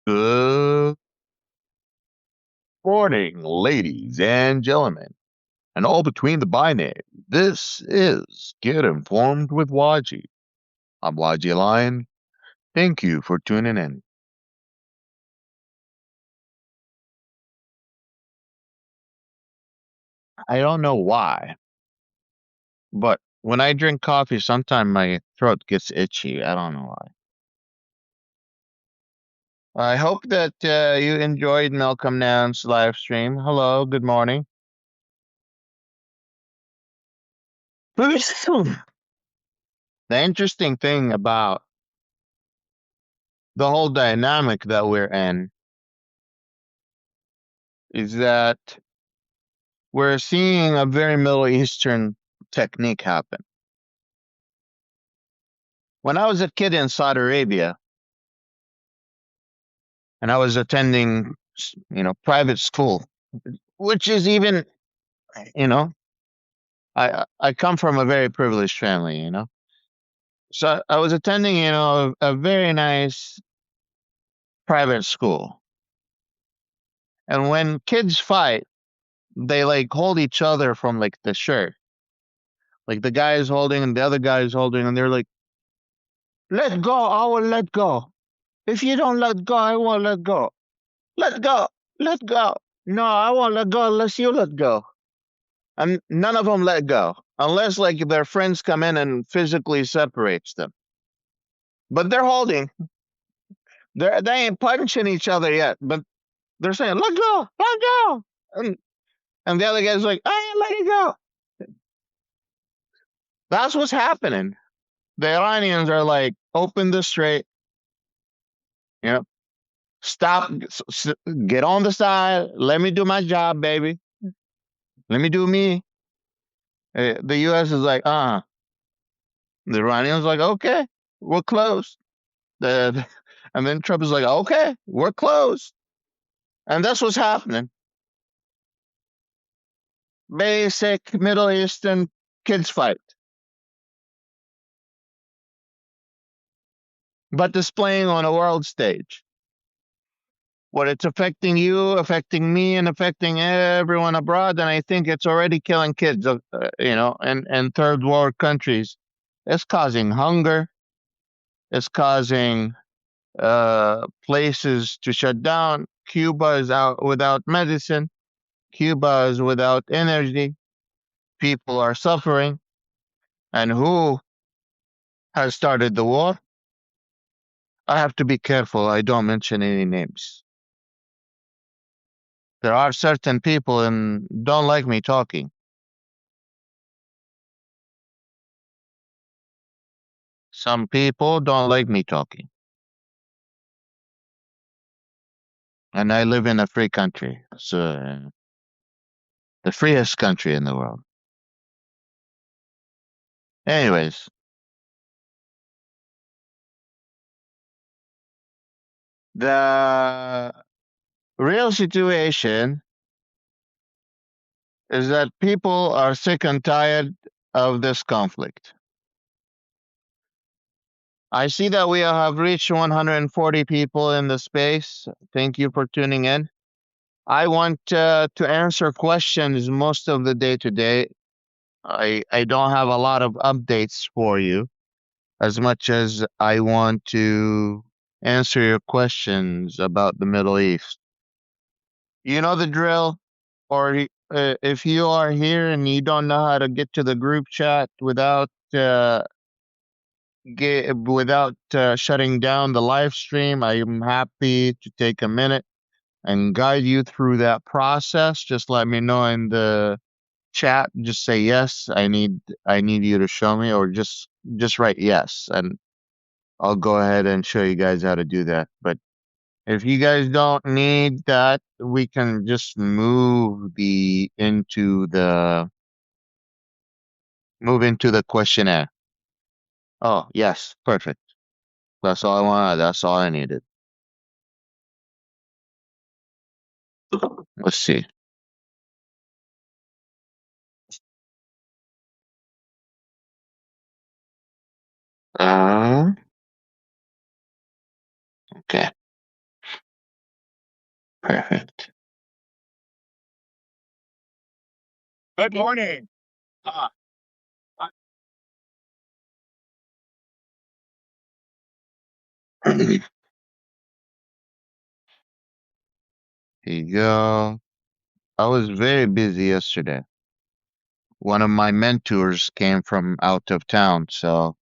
Good morning, ladies and gentlemen, and all between the binary. This is Get Informed with Wajeeh. I'm Wajeeh Lion. Thank you for tuning in. I don't know why, but when I drink coffee, sometimes my throat gets itchy. I don't know why. I hope that you enjoyed Malcolm Nance live stream. Hello, good morning. The interesting thing about the whole dynamic that we're in is that we're seeing a very Middle Eastern technique happen. When I was a kid in Saudi Arabia and I was attending, private school, which is even, you know, I come from a very privileged family. So I was attending, a very nice private school. And when kids fight, they like hold each other from like the shirt. Like the guy is holding and the other guy is holding, and they're like, let go, I will let go. If you don't let go, I won't let go. Let go, let go. No, I won't let go unless you let go. And none of them let go, unless like their friends come in and physically separates them. But they're holding. They ain't punching each other yet, but they're saying, let go, let go. And the other guy's like, I ain't letting go. That's what's happening. The Iranians are like, open the straight, you know, stop, get on the side. Let me do my job, baby. Let me do me. The U.S. is like, The Iranians like, okay, we're closed. The, and then Trump is like, okay, we're closed. And that's what's happening. Basic Middle Eastern kids fight, but displaying on a world stage. What it's affecting you, affecting me, and affecting everyone abroad. And I think it's already killing kids, in third world countries. It's causing hunger. It's causing places to shut down. Cuba is out without medicine. Cuba is without energy. People are suffering. And who has started the war? I have to be careful. I don't mention any names. There are certain people and don't like me talking. Some people don't like me talking. And I live in a free country. So the freest country in the world. Anyways, the real situation is that people are sick and tired of this conflict. I see that we have reached 140 people in the space. Thank you for tuning in. I want to answer questions most of the day today. I don't have a lot of updates for you as much as I want to answer your questions about the Middle East. You know the drill, or if you are here and you don't know how to get to the group chat without shutting down the live stream, I am happy to take a minute and guide you through that process. Just let me know in the chat. Just say yes. I need you to show me, or just write yes, and I'll go ahead and show you guys how to do that. But if you guys don't need that, we can just move into the questionnaire. Oh, yes, perfect. That's all I wanted. That's all I needed. Let's see. Uh, okay. Perfect. Good morning. Uh, uh, Here you go. I was very busy yesterday. One of my mentors came from out of town, so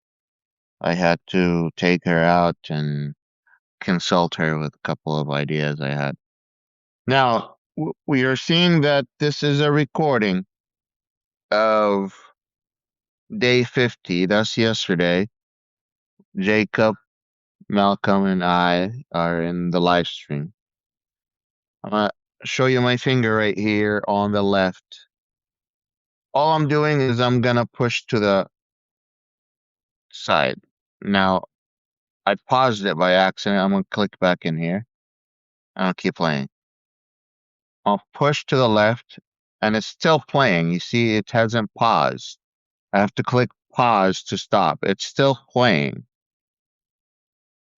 I had to take her out and consult her with a couple of ideas I had. Now, we are seeing that this is a recording of day 50. That's yesterday. Jacob, Malcolm, and I are in the live stream. I'm gonna show you my finger right here on the left. All I'm doing is I'm gonna push to the side. Now, I paused it by accident. I'm gonna click back in here. And I'll keep playing. I'll push to the left and it's still playing. You see, it hasn't paused. I have to click pause to stop. It's still playing.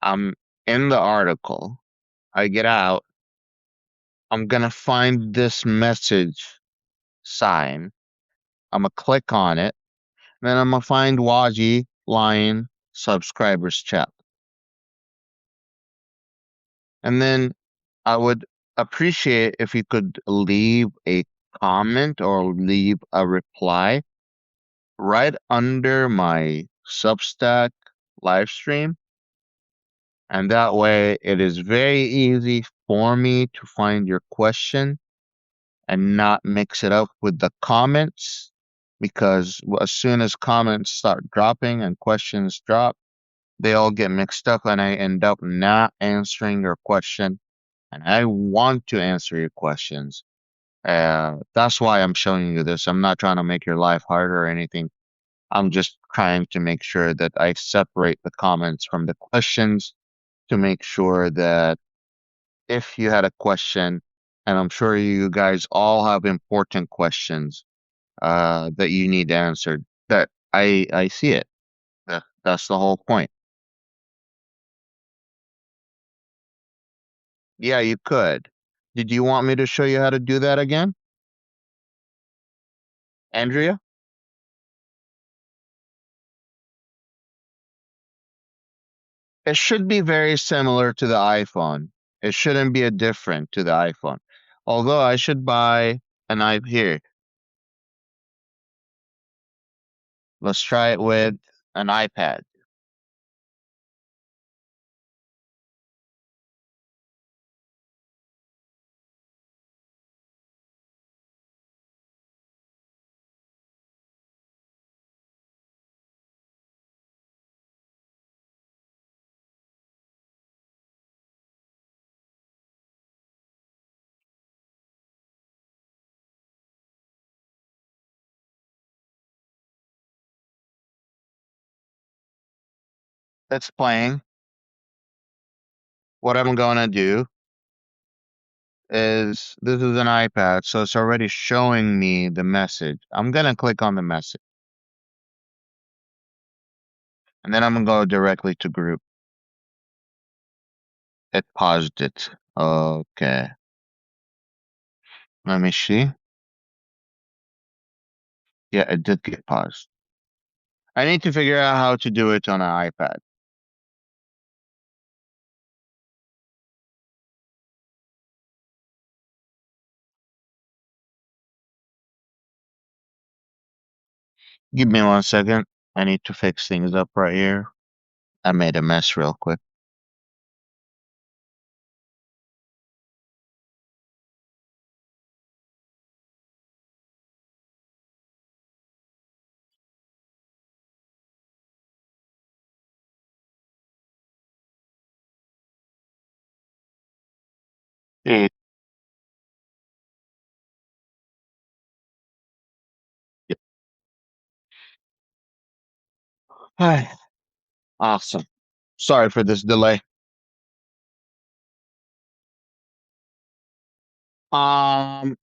I'm in the article. I get out. I'm gonna find this message sign. I'm gonna click on it. Then I'm gonna find Wajeeh Lion subscribers chat. And then I would appreciate if you could leave a comment or leave a reply right under my Substack live stream. And that way it is very easy for me to find your question and not mix it up with the comments. Because as soon as comments start dropping and questions drop, they all get mixed up and I end up not answering your question. And I want to answer your questions. That's why I'm showing you this. I'm not trying to make your life harder or anything. I'm just trying to make sure that I separate the comments from the questions to make sure that if you had a question, and I'm sure you guys all have important questions that you need answered, that I see it. That's the whole point. Yeah, you could. Did you want me to show you how to do that again, Andrea? It should be very similar to the iPhone. It shouldn't be a different to the iPhone. Although I should buy an iPhone here. Let's try it with an iPad. It's playing. What I'm going to do is this is an iPad, so it's already showing me the message. I'm going to click on the message and then I'm going to go directly to group. It paused it. Okay. Let me see. Yeah, it did get paused. I need to figure out how to do it on an iPad. Give me 1 second. I need to fix things up right here. I made a mess real quick. Eh, Hi. Awesome. Sorry for this delay. Um,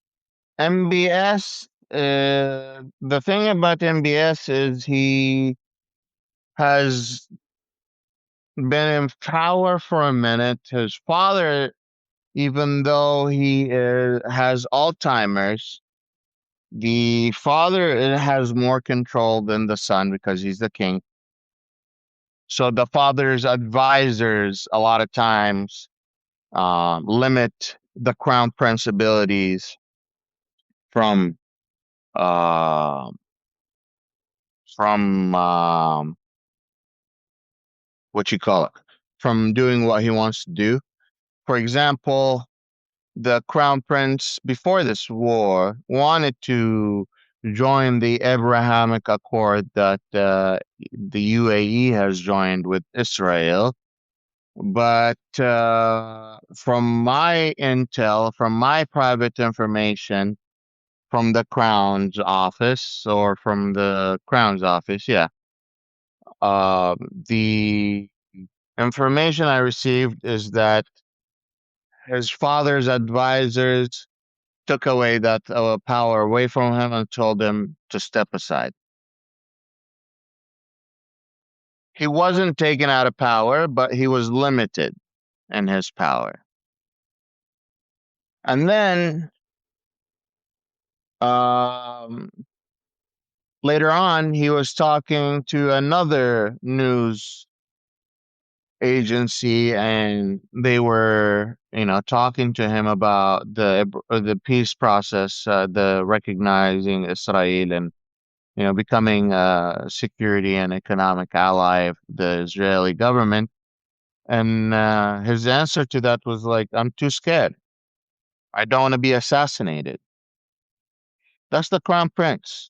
MBS, the thing about MBS is he has been in power for a minute. His father even though has Alzheimer's. The father has more control than the son because he's the king. So the father's advisors a lot of times limit the crown prince abilities from uh, from what you call it, from doing what he wants to do. For example, the crown prince before this war wanted to join the Abrahamic Accord that the UAE has joined with Israel. But from my intel, from my private information, from the Crown's office or from the Crown's office, yeah, uh, the information I received is that his father's advisors took away that power away from him and told him to step aside. He wasn't taken out of power, but he was limited in his power. And then um, later on, he was talking to another news agency, and they were, talking to him about the peace process, the recognizing Israel and becoming a security and economic ally of the Israeli government. And his answer to that was like, "I'm too scared. I don't want to be assassinated." That's the crown prince.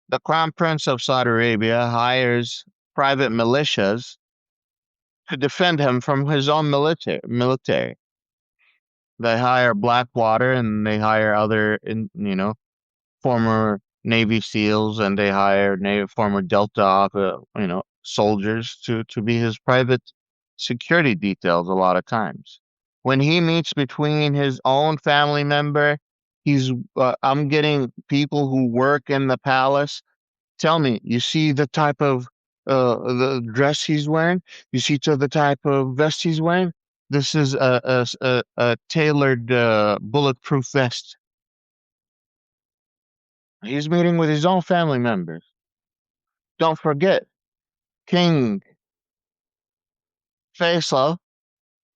The crown prince of Saudi Arabia hires private militias to defend him from his own military. They hire Blackwater and they hire other, former Navy SEALs, and they hire former Delta, soldiers to be his private security details a lot of times. When he meets between his own family member, I'm getting people who work in the palace. Tell me, you see the type of the dress he's wearing? You see to the type of vest he's wearing? This is a tailored bulletproof vest. He's meeting with his own family members. Don't forget, King Faisal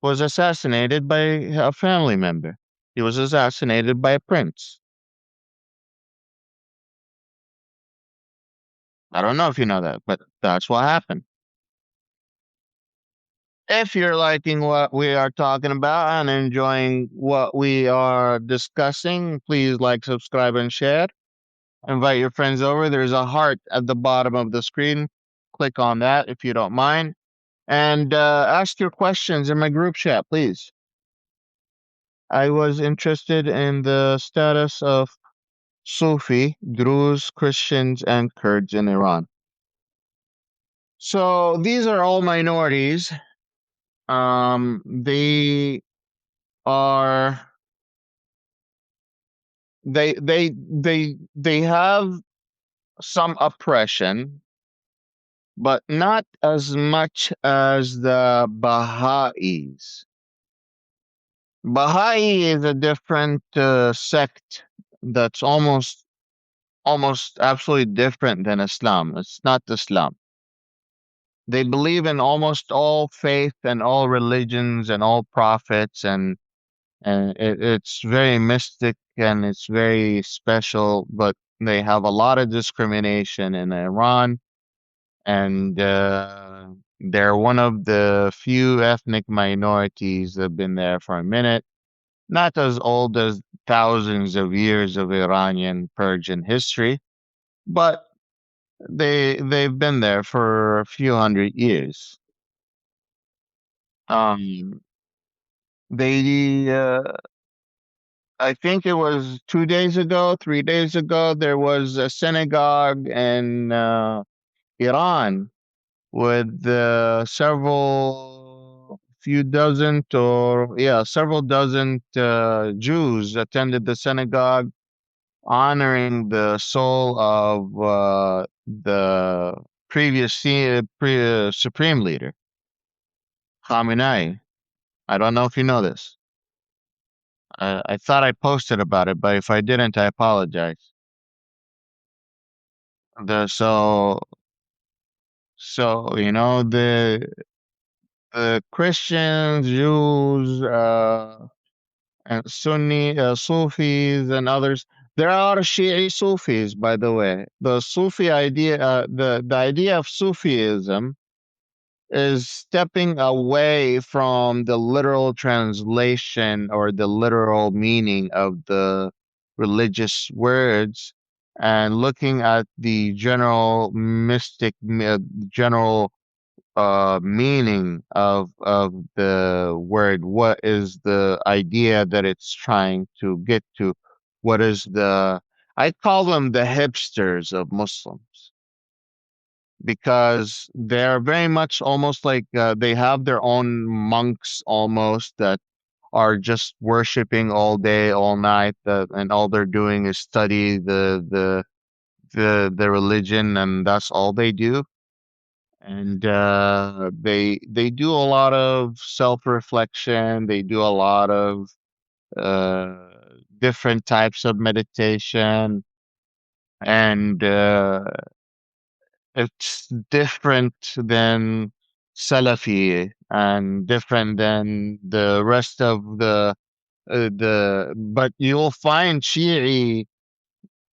was assassinated by a family member. He was assassinated by a prince. I don't know if you know that, but that's what happened. If you're liking what we are talking about and enjoying what we are discussing, please like, subscribe, and share. Invite your friends over. There's a heart at the bottom of the screen. Click on that if you don't mind. And ask your questions in my group chat, please. I was interested in the status of Sufi, Druze, Christians, and Kurds in Iran. So these are all minorities. They are they have some oppression, but not as much as the Baha'is. Baha'i is a different sect that's almost absolutely different than Islam. It's not Islam. They believe in almost all faith and all religions and all prophets, and it's very mystic and it's very special, but they have a lot of discrimination in Iran, and they're one of the few ethnic minorities that have been there for a minute, not as old as thousands of years of Iranian Persian history, but they've been there for a few hundred years. Um, they I think it was 2 days ago, 3 days ago, there was a synagogue in Iran with several dozen Jews attended the synagogue honoring the soul of the previous supreme leader. Khamenei. I don't know if you know this. I thought I posted about it, but if I didn't, I apologize. The so the Christians, Jews, and Sunni Sufis and others. There are Shi'i Sufis, by the way. The Sufi idea, the idea of Sufism is stepping away from the literal translation or the literal meaning of the religious words and looking at the general meaning of the word. What is the idea that it's trying to get to? What is the I call them the hipsters of Muslims because they're very much almost like they have their own monks almost that are just worshiping all day, all night, and all they're doing is study the religion, and that's all they do. And they do a lot of self-reflection. They do a lot of uh, different types of meditation, and it's different than Salafi and different than the rest of the. But you'll find Shi'i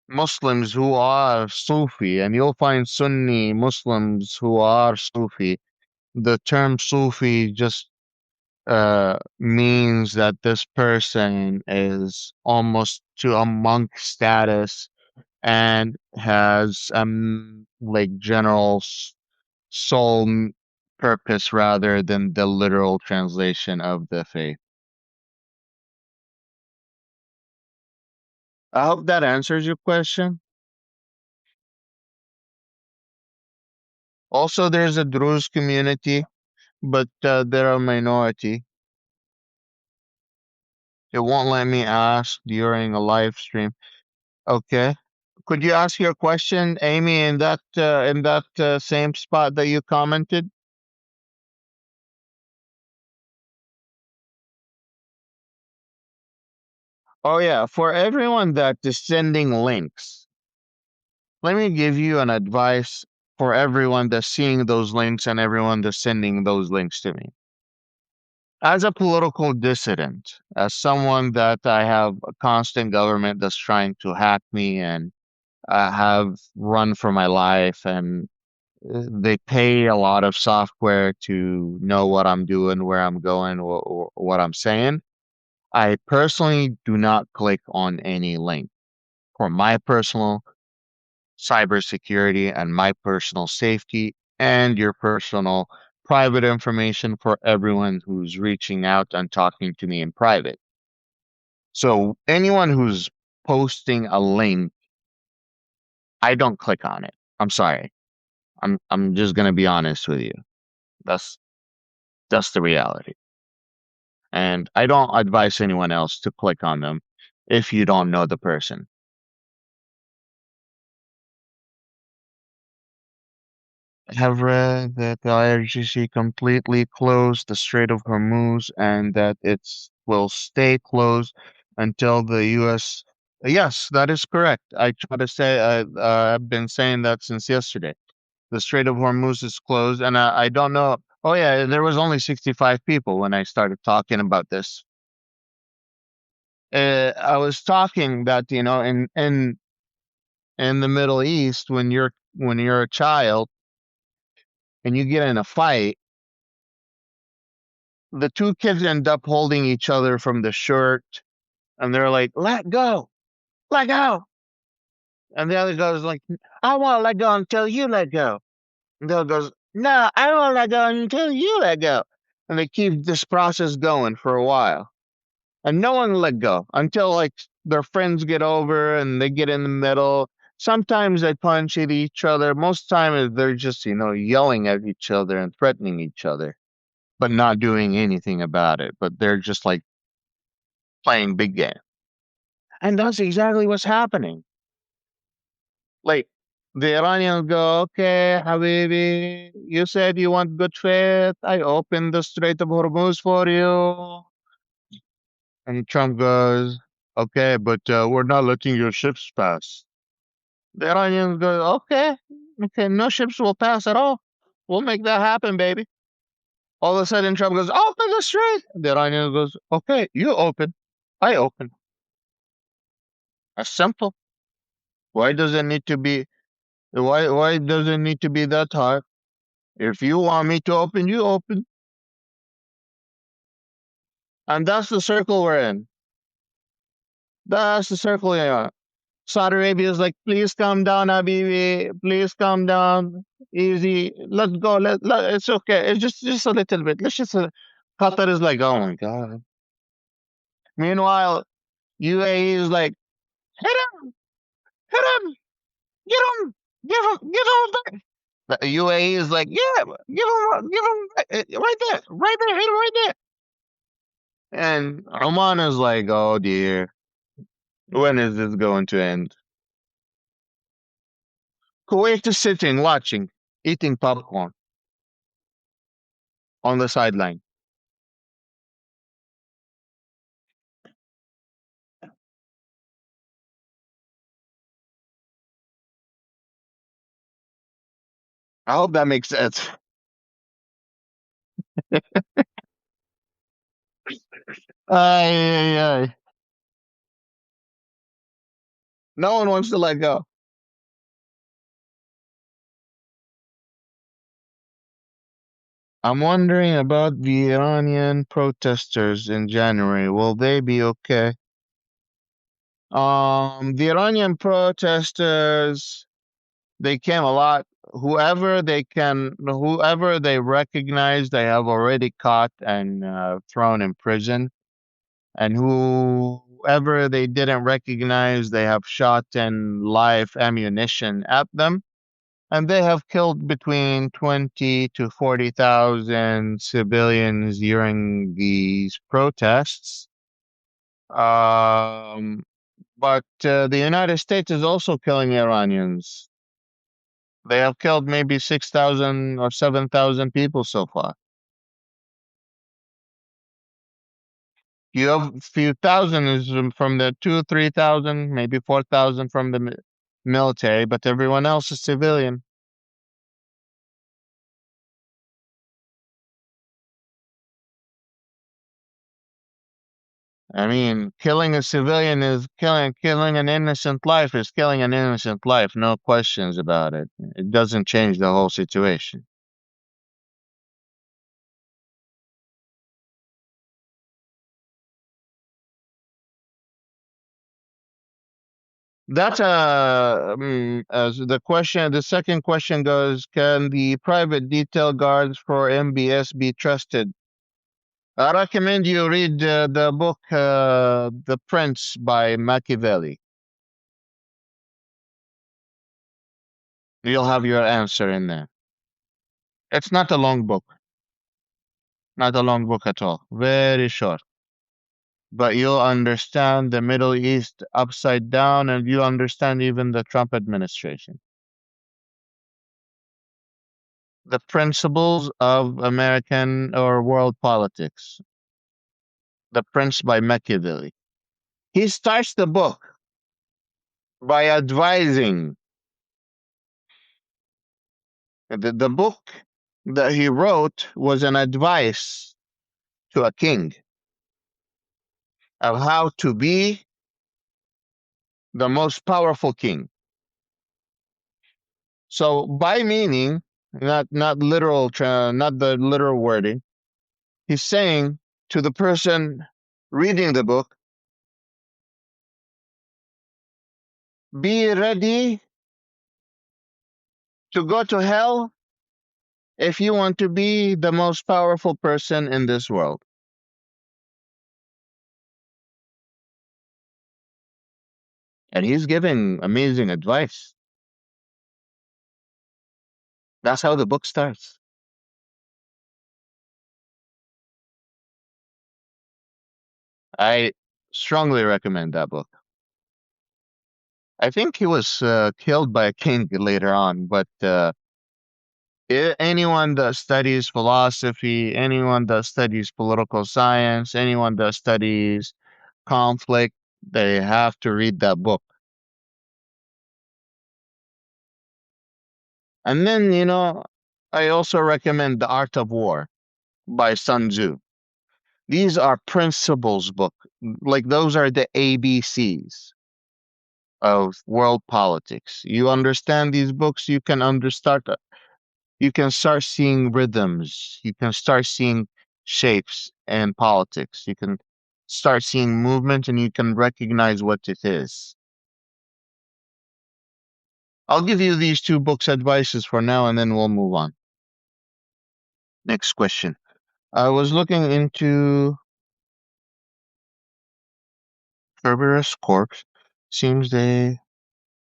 Muslims who are Sufi, and you'll find Sunni Muslims who are Sufi. The term Sufi just means that this person is almost to a monk status and has like general soul purpose rather than the literal translation of the faith. I hope that answers your question. Also, there's a Druze community, but they're a minority. It won't let me ask during a live stream. Okay. Could you ask your question, Amy, in that same spot that you commented? Oh yeah, for everyone that is sending links, let me give you an advice for everyone that's seeing those links and everyone that's sending those links to me. As a political dissident, as someone that I have a constant government that's trying to hack me and have run for my life, and they pay a lot of software to know what I'm doing, where I'm going, or what I'm saying. I personally do not click on any link for my personal cybersecurity and my personal safety and your personal private information for everyone who's reaching out and talking to me in private. So anyone who's posting a link, I don't click on it. I'm sorry. I'm just gonna be honest with you. That's that's the reality. And I don't advise anyone else to click on them if you don't know the person. I have read that the IRGC completely closed the Strait of Hormuz and that it will stay closed until the U.S. Yes, that is correct. I try to say I've been saying that since yesterday. The Strait of Hormuz is closed, and I don't know. Oh yeah, there was only 65 people when I started talking about this. I was talking that in the Middle East when you're a child and you get in a fight, the two kids end up holding each other from the shirt, and they're like, "Let go, let go," and the other goes like, "I won't let go until you let go." And the other goes, "No, I won't let go until you let go," and they keep this process going for a while, and no one let go until like their friends get over and they get in the middle. Sometimes they punch at each other. Most times they're just yelling at each other and threatening each other, but not doing anything about it. But they're just like playing big game, and that's exactly what's happening. Like The Iranians go, okay, Habibi, you said you want good faith. I opened the Strait of Hormuz for you. And Trump goes, okay, but we're not letting your ships pass. The Iranians go, okay, okay, no ships will pass at all. We'll make that happen, baby. All of a sudden, Trump goes, open the strait. The Iranian goes, okay, you open. I open. That's simple. Why does it need to be? Why does it need to be that hard? If you want me to open, you open. And that's the circle we're in. That's the circle we're in. Saudi Arabia is like, please calm down, Habibi. Please calm down. Easy. Let's go. It's okay. It's just a little bit. Let's just. Qatar is like, oh my god. Meanwhile, UAE is like, hit him, hit him, get him, give him back. The UAE is like, yeah, give him right there, hit him right there. And Oman is like, oh dear, when is this going to end? Kuwait is sitting, watching, eating popcorn on the sideline. I hope that makes sense. Ay, ay, ay. No one wants to let go. I'm wondering about the Iranian protesters in January. Will they be okay? The Iranian protesters, they came a lot. Whoever they recognize, they have already caught and thrown in prison. And whoever they didn't recognize, they have shot and live ammunition at them. And they have killed between 20 to 40,000 civilians during these protests. Um, but the United States is also killing Iranians. They have killed maybe 6,000 or 7,000 people so far. You have a few thousand is from the 3,000, maybe 4,000 from the military, but everyone else is civilian. I mean, killing a civilian is killing an innocent life is killing an innocent life, no questions about it. It doesn't change the whole situation. That's as the question. The second question goes: can the private detail guards for MBS be trusted? I recommend you read the book "The Prince" by Machiavelli. You'll have your answer in there. It's not a long book, not a long book at all. Very short, but you'll understand the Middle East upside down, and you understand even the Trump administration. The principles of American or world politics. The Prince by Machiavelli. He starts the book by advising. The book that he wrote was an advice to a king of how to be the most powerful king. So by meaning, not literal, not the literal wording, he's saying to the person reading the book, be ready to go to hell if you want to be the most powerful person in this world. And he's giving amazing advice. That's how the book starts. I strongly recommend that book. I think he was killed by a king later on, but anyone that studies philosophy, anyone that studies political science, anyone that studies conflict, they have to read that book. And then, I also recommend The Art of War by Sun Tzu. These are principles book. Like those are the ABCs of world politics. You understand these books, you can start seeing rhythms. You can start seeing shapes and politics. You can start seeing movement and you can recognize what it is. I'll give you these two books advices for now and then we'll move on. Next question. I was looking into Cerberus Corpse. Seems they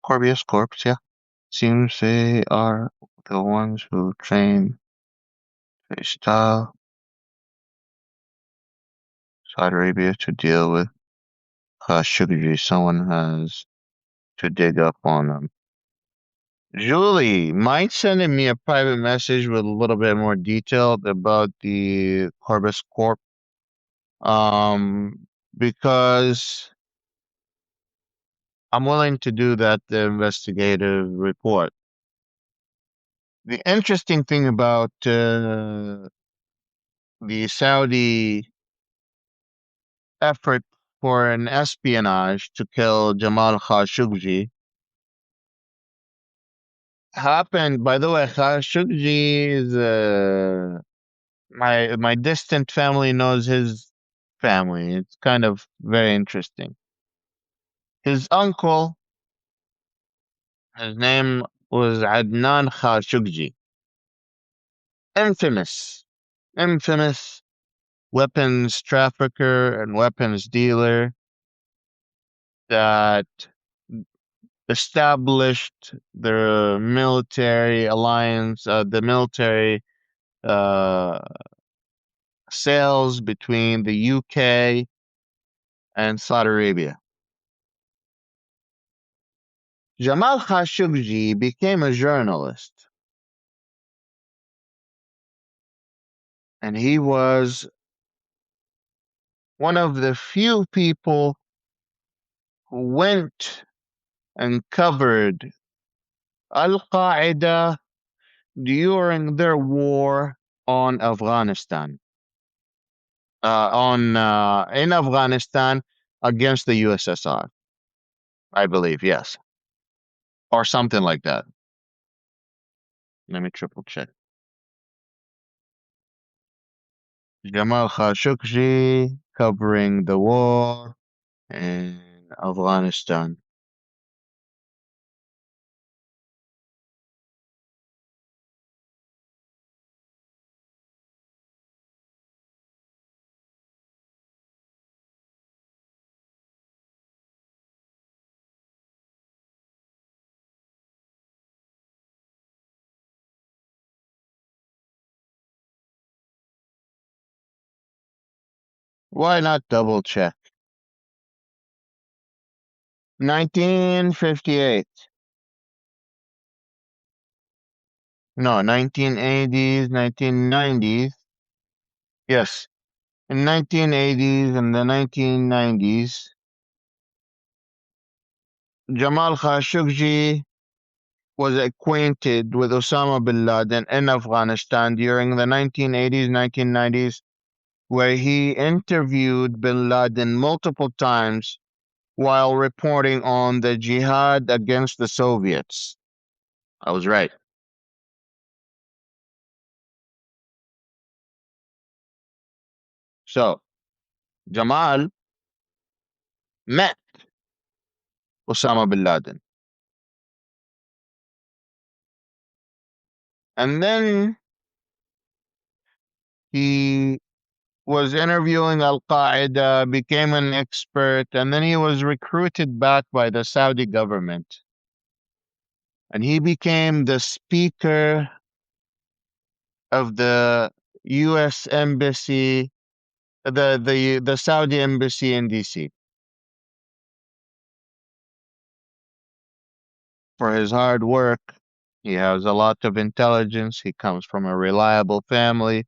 Corbius Corpse, yeah. Seems they are the ones who train style Saudi Arabia to deal with Khashoggi. Someone has to dig up on them. Julie, mind sending me a private message with a little bit more detail about the Corvus Corp? Because I'm willing to do the investigative report. The interesting thing about the Saudi effort for an espionage to kill Jamal Khashoggi happened. By the way, Khashoggi is my distant family knows his family. It's kind of very interesting. His uncle, his name was Adnan Khashoggi, infamous, infamous weapons trafficker and weapons dealer that established the military alliance, the military uh, sales between the UK and Saudi Arabia. Jamal Khashoggi became a journalist, and he was one of the few people who went and covered Al Qaeda during their war on Afghanistan, on in Afghanistan against the USSR, I believe, yes, or something like that. Let me triple check. Jamal Khashoggi covering the war in Afghanistan. Why not double check? 1958. No, 1980s, 1990s. Yes, in 1980s and the 1990s, Jamal Khashoggi was acquainted with Osama bin Laden in Afghanistan during the 1980s, 1990s, where he interviewed bin Laden multiple times while reporting on the jihad against the Soviets. I was right. So, Jamal met Osama bin Laden. And then he was interviewing Al Qaeda, became an expert, and then he was recruited back by the Saudi government. And he became the speaker of the US embassy, the Saudi embassy in DC. for his hard work. He has a lot of intelligence. He comes from a reliable family,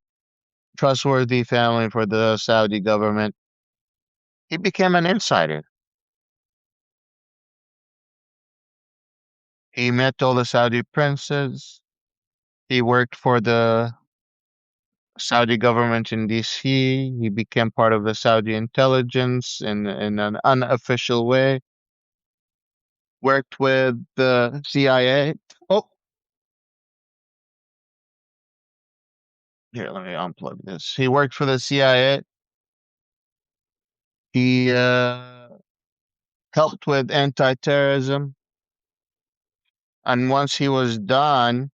trustworthy family for the Saudi government. He became an insider. He met all the Saudi princes. He worked for the Saudi government in DC. He became part of the Saudi intelligence in an unofficial way. Worked with the CIA. Oh, here, let me unplug this. He worked for the CIA. He helped with anti-terrorism. And once he was done,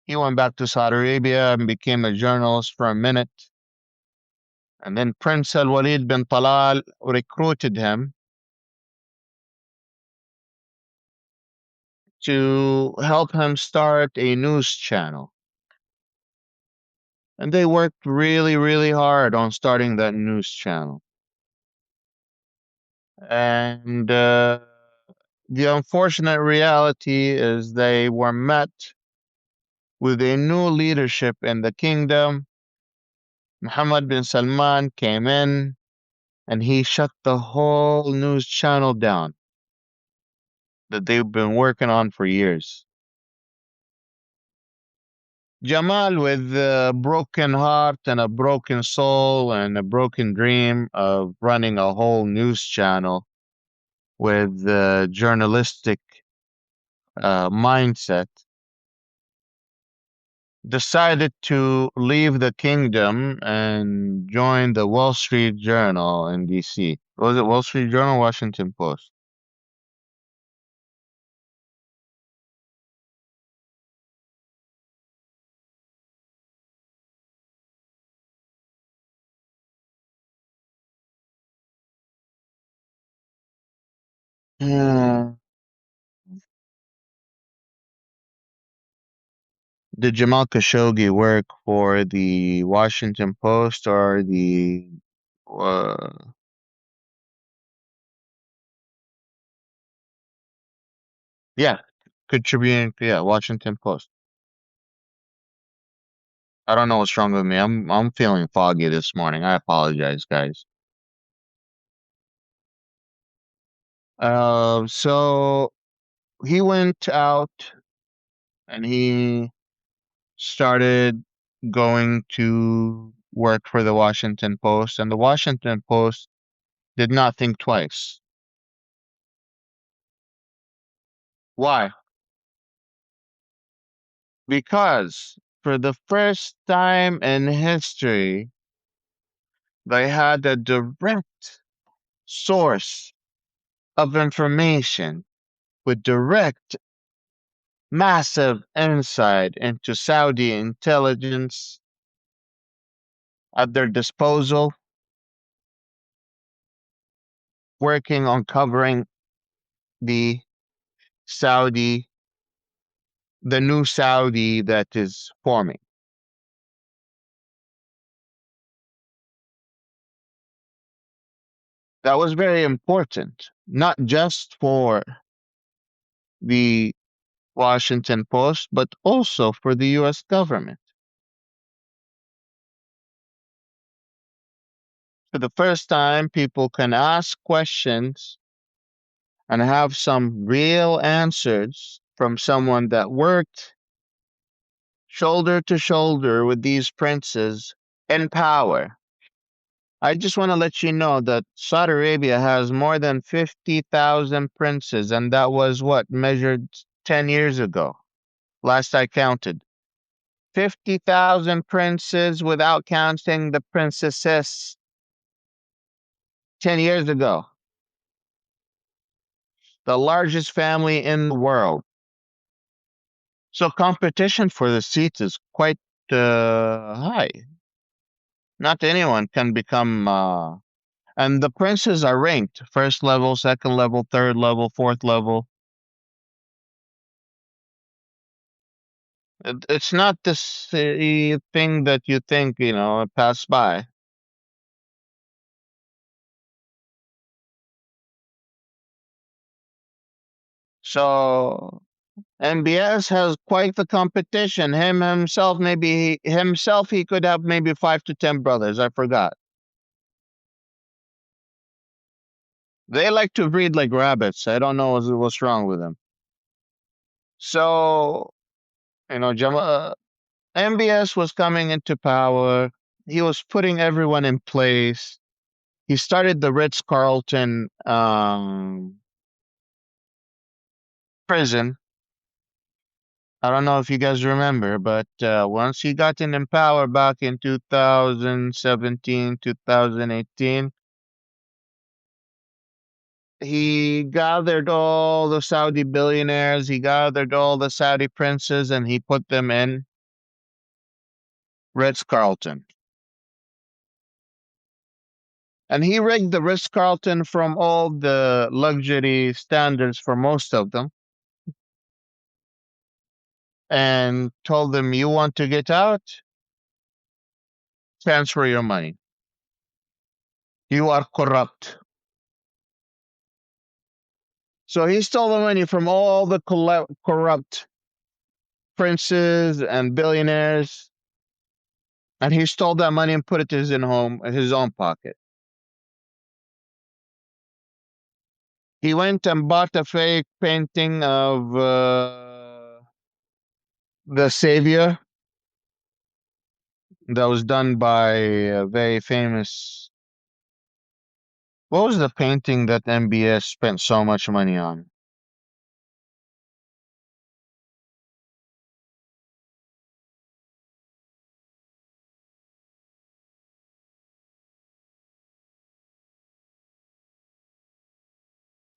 he went back to Saudi Arabia and became a journalist for a minute. And then Prince Al Walid bin Talal recruited him to help him start a news channel. And they worked really, really hard on starting that news channel. And the unfortunate reality is they were met with a new leadership in the kingdom. Mohammed bin Salman came in and he shut the whole news channel down that they've been working on for years. Jamal, with a broken heart and a broken soul and a broken dream of running a whole news channel with journalistic mindset, decided to leave the kingdom and join the Wall Street Journal in DC. Was it Wall Street Journal or Washington Post? Hmm. Did Jamal Khashoggi work for the Washington Post or the uh, yeah, contributing to yeah, Washington Post. I don't know what's wrong with me. I'm feeling foggy this morning. I apologize, guys. So he went out and he started going to work for the Washington Post, and the Washington Post did not think twice. Why? Because for the first time in history, they had a direct source of information with direct, massive insight into Saudi intelligence at their disposal, working on covering the Saudi, the new Saudi that is forming. That was very important, not just for the Washington Post, but also for the US government. For the first time, people can ask questions and have some real answers from someone that worked shoulder to shoulder with these princes in power. I just want to let you know that Saudi Arabia has more than 50,000 princes, and that was what measured 10 years ago, last I counted. 50,000 princes without counting the princesses 10 years ago. The largest family in the world. So competition for the seats is quite high. Not anyone can become, and the princes are ranked first level, second level, third level, fourth level. It's not this thing that you think, pass by. So MBS has quite the competition. Himself he could have maybe 5 to 10 brothers. I forgot. They like to breed like rabbits. I don't know what's wrong with them. So MBS was coming into power. He was putting everyone in place. He started the Ritz Carlton prison. I don't know if you guys remember, but once he got in power back in 2017, 2018, he gathered all the Saudi billionaires, he gathered all the Saudi princes, and he put them in Ritz Carlton. And he rigged the Ritz Carlton from all the luxury standards for most of them and told them, you want to get out? Transfer your money. You are corrupt. So he stole the money from all the corrupt princes and billionaires, and he stole that money and put it in his own pocket. He went and bought a fake painting of the Savior that was done by a very famous. What was the painting that MBS spent so much money on?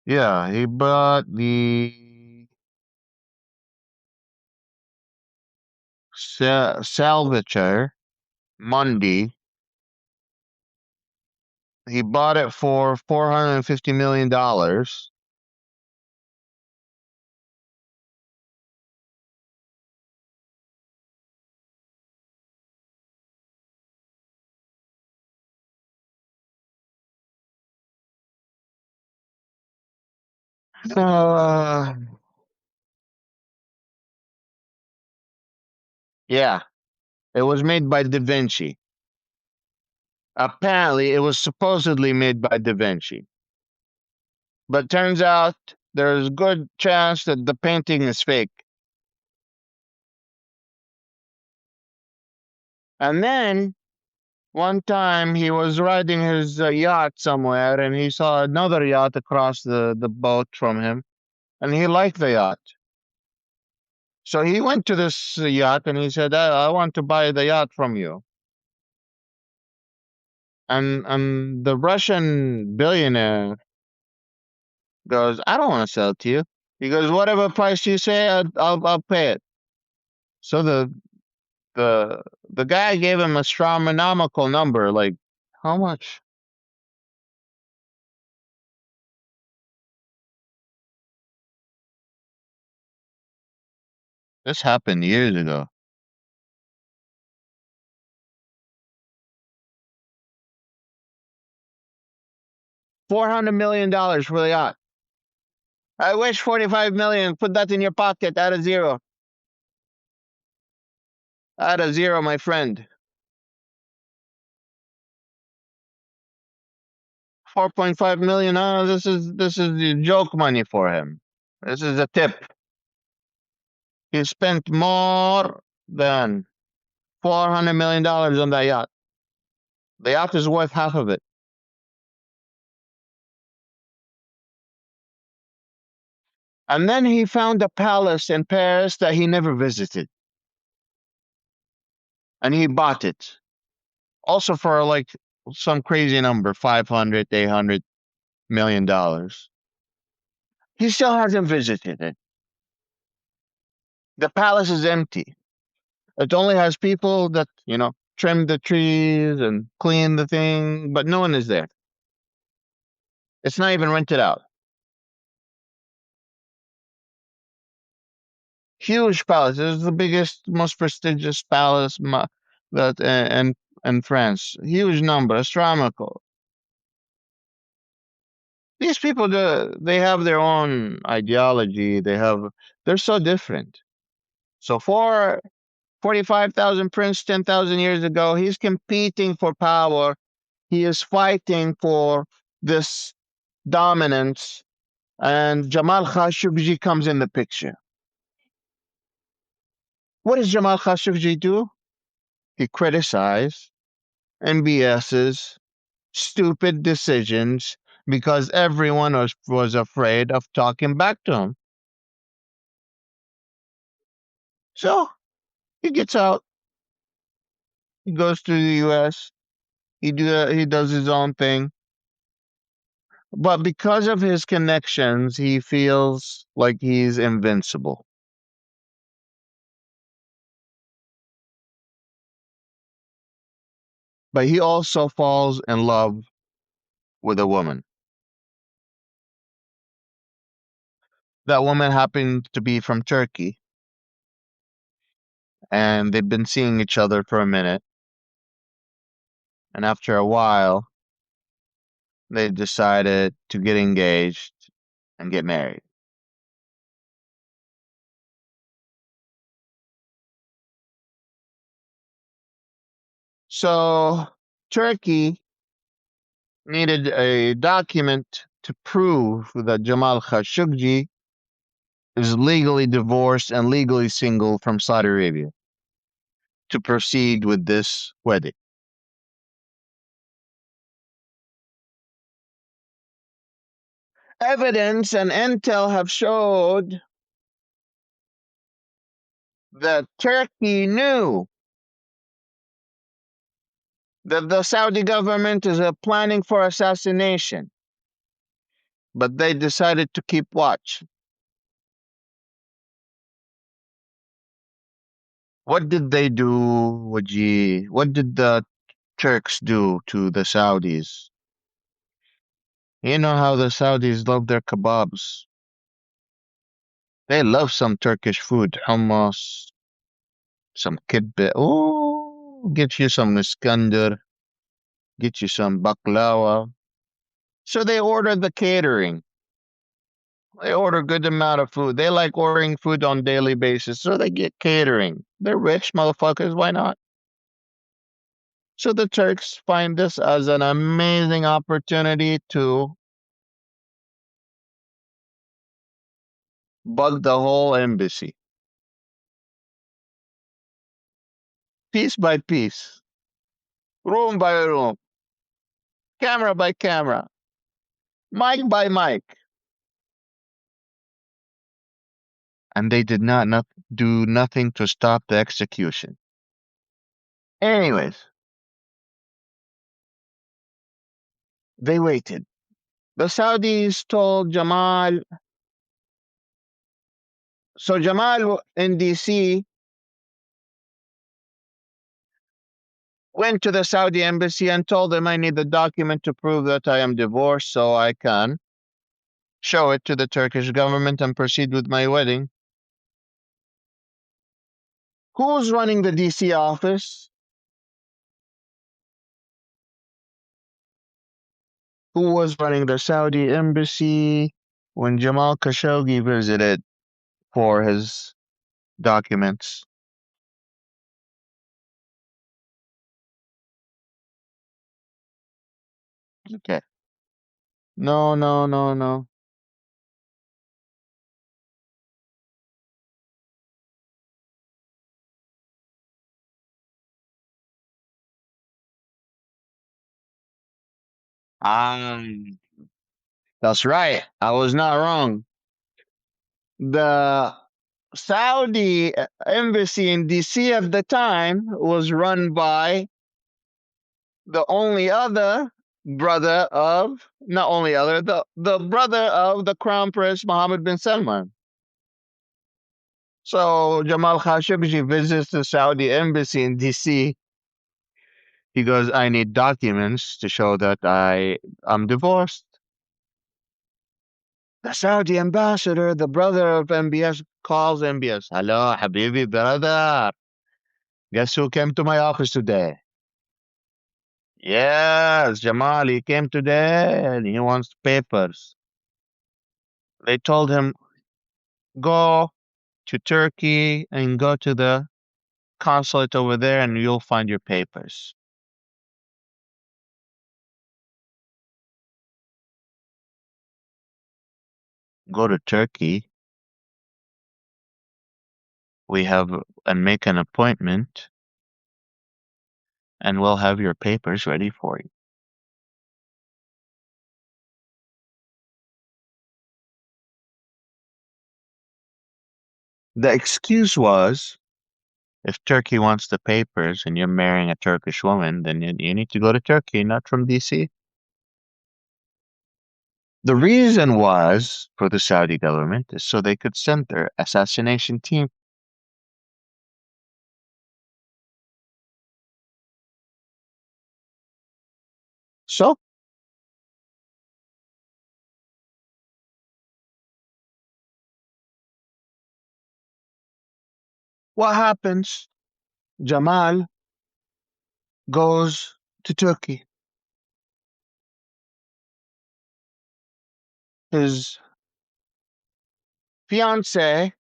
Yeah, he bought the Salvatore Mundi. He bought it for $450 million. Uh, yeah, it was made by Da Vinci. Apparently, it was supposedly made by Da Vinci. But turns out there's good chance that the painting is fake. And then one time he was riding his yacht somewhere and he saw another yacht across the boat from him and he liked the yacht. So he went to this yacht and he said, I want to buy the yacht from you. And the Russian billionaire goes, I don't want to sell it to you. He goes, whatever price you say, I'll pay it. So the the guy gave him a astronomical number, like how much? This happened years ago. $400 million for the yacht. I wish 45 million. Put that in your pocket. Add a zero. Add a zero, my friend. 4.5 million. Oh, this is the joke money for him. This is a tip. He spent more than $400 million on that yacht. The yacht is worth half of it. And then he found a palace in Paris that he never visited. And he bought it. Also for like some crazy number, 500, $800 million. He still hasn't visited it. The palace is empty. It only has people that, trim the trees and clean the thing, but no one is there. It's not even rented out. Huge palace. This is the biggest, most prestigious palace that in France. Huge number, astronomical. These people, they have their own ideology. They're so different. So for 45,000 Prince 10,000 years ago, he's competing for power. He is fighting for this dominance. And Jamal Khashoggi comes in the picture. What does Jamal Khashoggi do? He criticizes MBS's stupid decisions because everyone was afraid of talking back to him. So he gets out, he goes to the US, he does his own thing. But because of his connections, he feels like he's invincible. But he also falls in love with a woman. That woman happened to be from Turkey, and they've been seeing each other for a minute. And after a while, they decided to get engaged and get married. So Turkey needed a document to prove that Jamal Khashoggi is legally divorced and legally single from Saudi Arabia to proceed with this wedding. Evidence and intel have showed that Turkey knew that the Saudi government is planning for assassination, but they decided to keep watch. What did they do, Wajeeh? What did the Turks do to the Saudis? You know how the Saudis love their kebabs. They love some Turkish food, hummus, some kibbeh. Oh, get you some iskandar, get you some baklava. So they order the catering. They order a good amount of food. They like ordering food on daily basis, so they get catering. They're rich motherfuckers. Why not? So the Turks find this as an amazing opportunity to bug the whole embassy, piece by piece, room by room, camera by camera, mic by mic. And they did not do nothing to stop the execution. Anyways, they waited. The Saudis told Jamal. So Jamal in DC went to the Saudi embassy and told them I need the document to prove that I am divorced so I can show it to the Turkish government and proceed with my wedding. Who's running the DC office? Who was running the Saudi embassy when Jamal Khashoggi visited for his documents? Okay. No, no, no, no. Um, that's right. I was not wrong. The Saudi embassy in DC at the time was run by the only other brother of, not only other, the brother of the Crown Prince Mohammed bin Salman. So Jamal Khashoggi visits the Saudi embassy in DC. He goes, I need documents to show that I'm divorced. The Saudi ambassador, the brother of MBS, calls MBS. Hello, Habibi, brother. Guess who came to my office today? Yes, Jamal, he came today and he wants papers. They told him, go to Turkey and go to the consulate over there and you'll find your papers. Go to Turkey. We have and make an appointment and we'll have your papers ready for you. The excuse was if Turkey wants the papers and you're marrying a Turkish woman, then you need to go to Turkey, not from DC. The reason was for the Saudi government is so they could send their assassination team. So what happens? Jamal goes to Turkey. His fiance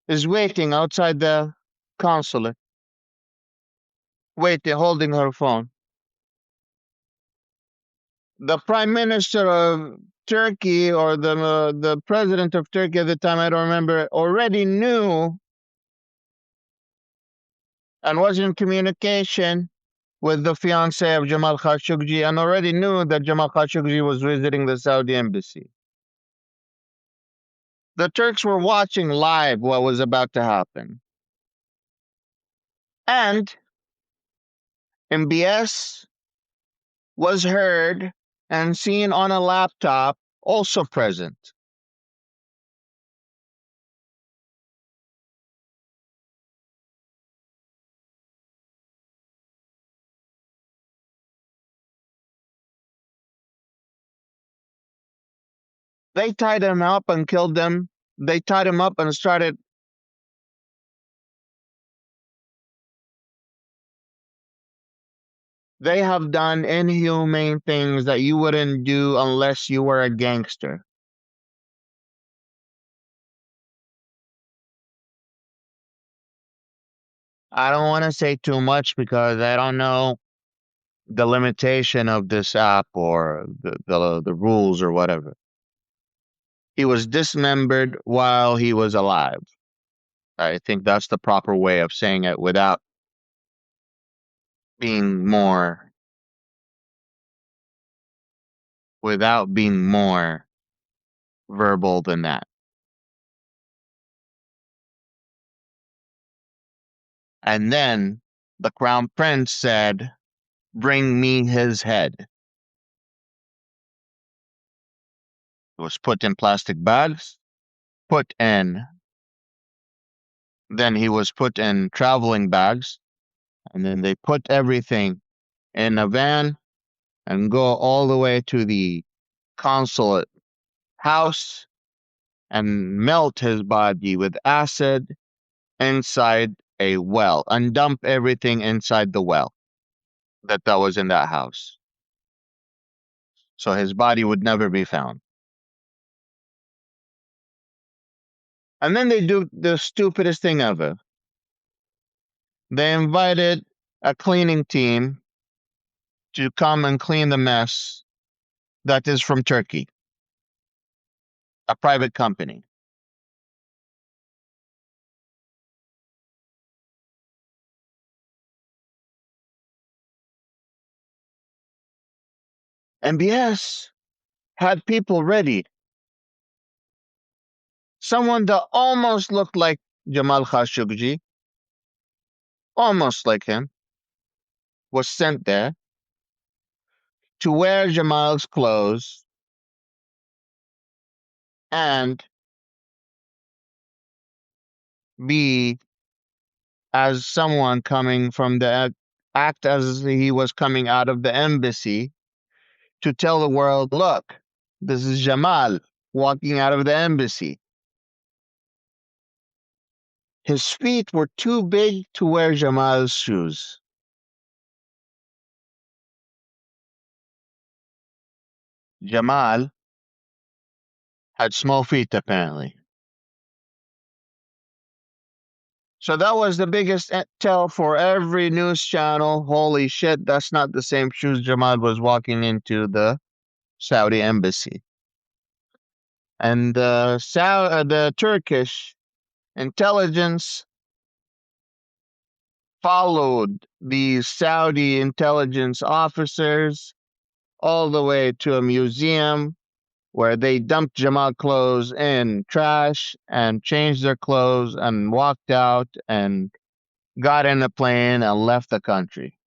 is waiting outside the consulate, waiting, holding her phone. The prime minister of Turkey or the president of Turkey at the time, I don't remember, already knew and was in communication with the fiance of Jamal Khashoggi and already knew that Jamal Khashoggi was visiting the Saudi embassy. The Turks were watching live what was about to happen. And MBS was heard and seen on a laptop, also present. They tied him up and killed him. They tied him up and started. They have done inhumane things that you wouldn't do unless you were a gangster. I don't want to say too much because I don't know the limitation of this app or the rules or whatever. He was dismembered while he was alive. I think that's the proper way of saying it being more without being more verbal than that. And then the crown prince said, "Bring me his head." It was put in plastic bags, put in then he was put in traveling bags, and then they put everything in a van and go all the way to the consulate house and melt his body with acid inside a well and dump everything inside the well that was in that house. So his body would never be found. And then they do the stupidest thing ever. They invited a cleaning team to come and clean the mess that is from Turkey, a private company. MBS had people ready. Someone that almost looked like Jamal Khashoggi, almost like him, was sent there to wear Jamal's clothes and be as someone coming from the act as he was coming out of the embassy to tell the world, look, this is Jamal walking out of the embassy. His feet were too big to wear Jamal's shoes. Jamal had small feet apparently. So that was the biggest tell for every news channel. Holy shit, that's not the same shoes Jamal was walking into the Saudi embassy. And the Turkish intelligence followed the Saudi intelligence officers all the way to a museum where they dumped Jamal clothes in trash and changed their clothes and walked out and got in a plane and left the country.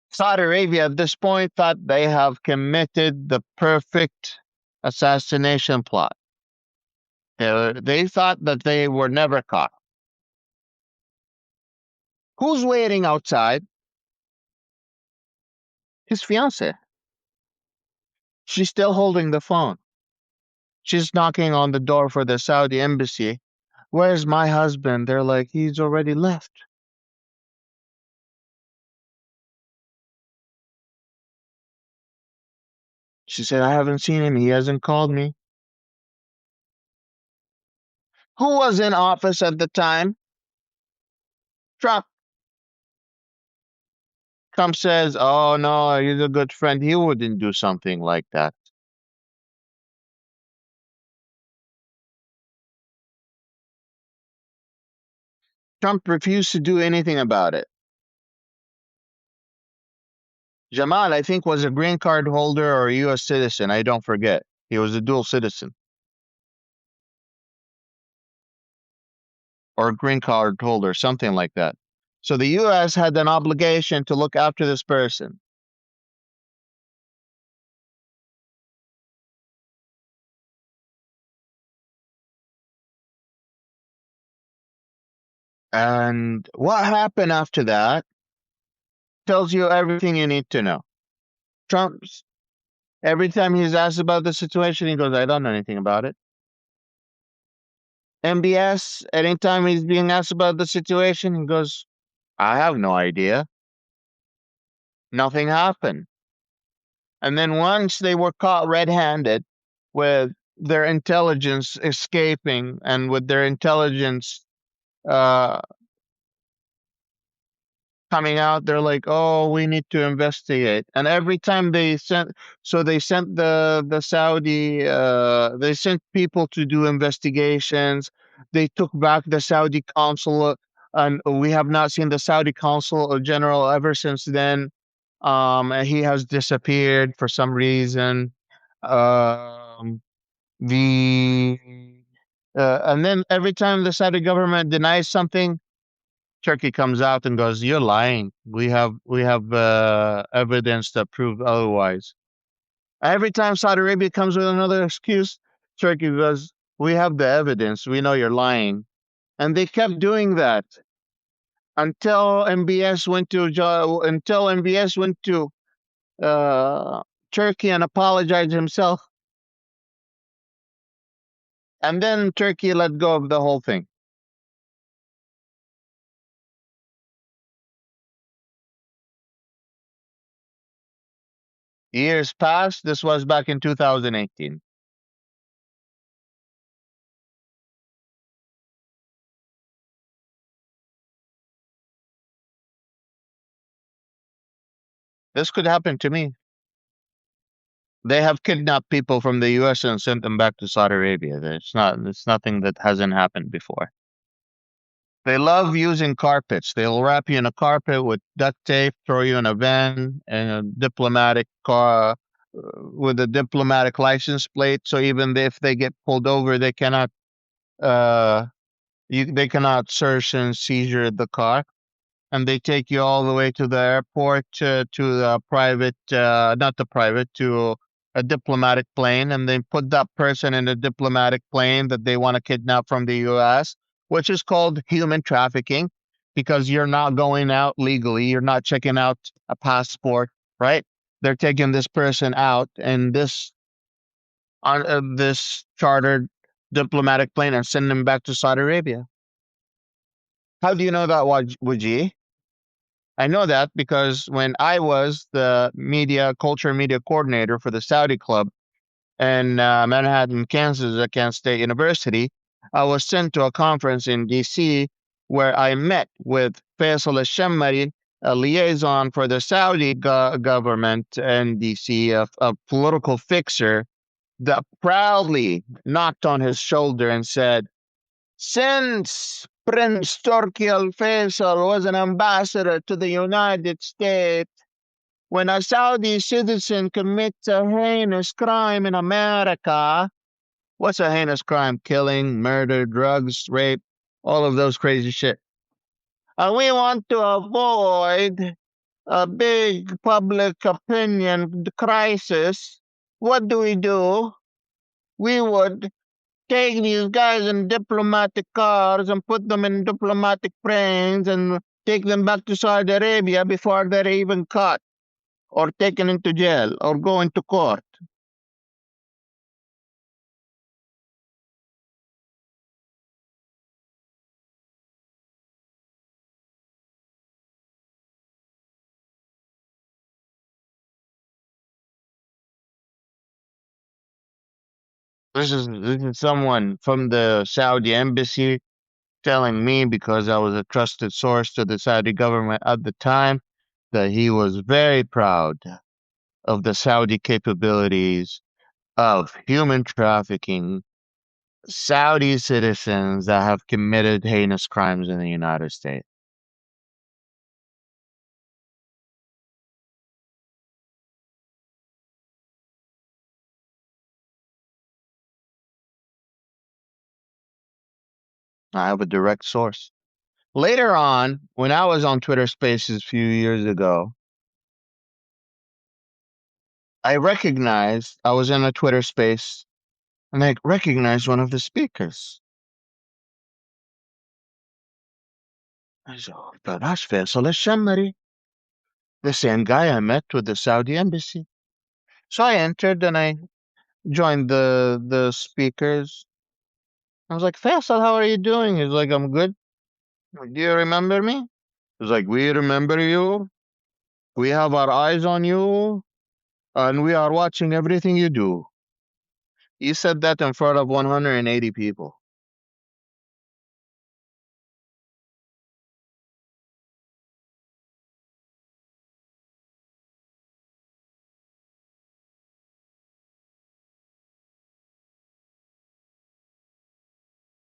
Saudi Arabia at this point thought they have committed the perfect assassination plot. They thought that they were never caught. Who's waiting outside? His fiance. She's still holding the phone. She's knocking on the door for the Saudi embassy. Where's my husband? They're like, he's already left. She said, I haven't seen him. He hasn't called me. Who was in office at the time? Trump. Trump says, oh no, he's a good friend. He wouldn't do something like that. Trump refused to do anything about it. Jamal, I think, was a green card holder or a U.S. citizen. I don't forget. He was a dual citizen or a green card holder, something like that. So the U.S. had an obligation to look after this person. And what happened after that tells you everything you need to know. Trump's, every time he's asked about the situation, he goes, I don't know anything about it. MBS, anytime he's being asked about the situation, he goes, I have no idea. Nothing happened. And then once they were caught red handed with their intelligence escaping and with their intelligence uh, coming out, they're like, "Oh, we need to investigate." And every time they sent, so they sent the Saudi, they sent people to do investigations. They took back the Saudi consulate, and we have not seen the Saudi consul general ever since then. And he has disappeared for some reason. Um, the and then every time the Saudi government denies something, Turkey comes out and goes, "You're lying. We have evidence to prove otherwise." Every time Saudi Arabia comes with another excuse, Turkey goes, "We have the evidence. We know you're lying." And they kept doing that until MBS went to uh, Turkey and apologized himself, and then Turkey let go of the whole thing. Years passed. This was back in 2018. This could happen to me. They have kidnapped people from the US and sent them back to Saudi Arabia. It's nothing that hasn't happened before. They love using carpets. They'll wrap you in a carpet with duct tape, throw you in a van and a diplomatic car with a diplomatic license plate. So even if they get pulled over, uh they cannot search and seizure the car, and they take you all the way to the airport to the private, not the private, to a diplomatic plane, and they put that person in a diplomatic plane that they want to kidnap from the U.S., which is called human trafficking because you're not going out legally. You're not checking out a passport, right? They're taking this person out in this chartered diplomatic plane and sending them back to Saudi Arabia. How do you know that, Wajeeh? I know that because when I was the culture media coordinator for the Saudi club in Manhattan, Kansas, at Kansas State University, I was sent to a conference in D.C. where I met with Faisal al-Shammari, a liaison for the Saudi government in D.C., a political fixer that proudly knocked on his shoulder and said, since Prince Turki Al Faisal was an ambassador to the United States, when a Saudi citizen commits a heinous crime in America, what's a heinous crime? Killing, murder, drugs, rape, all of those crazy shit. And we want to avoid a big public opinion crisis. What do? We would take these guys in diplomatic cars and put them in diplomatic planes and take them back to Saudi Arabia before they're even caught or taken into jail or go into court. This is someone from the Saudi embassy telling me, because I was a trusted source to the Saudi government at the time, that he was very proud of the Saudi capabilities of human trafficking Saudi citizens that have committed heinous crimes in the United States. I have a direct source. Later on, when I was on Twitter Spaces a few years ago, I was in a Twitter space and I recognized one of the speakers. I said, oh, but that's Faisal al-Shammari, the same guy I met with the Saudi embassy. So I entered and I joined the speakers. I was like, Faisal, how are you doing? He's like, I'm good. Do you remember me? He's like, we remember you. We have our eyes on you, and we are watching everything you do. He said that in front of 180 people.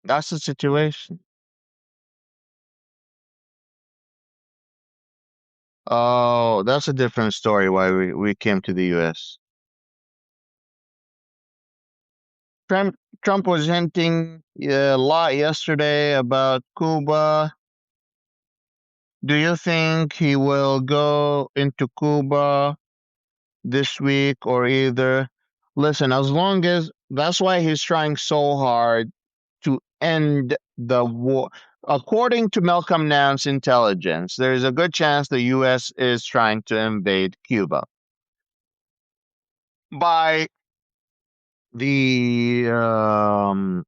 That's the situation. Oh, that's a different story why we came to the US. Trump was hinting a lot yesterday about Cuba. Do you think he will go into Cuba this week or either? Listen, as long as that's why he's trying so hard to end the war. According to Malcolm Nance intelligence, there is a good chance the U.S. is trying to invade Cuba. By the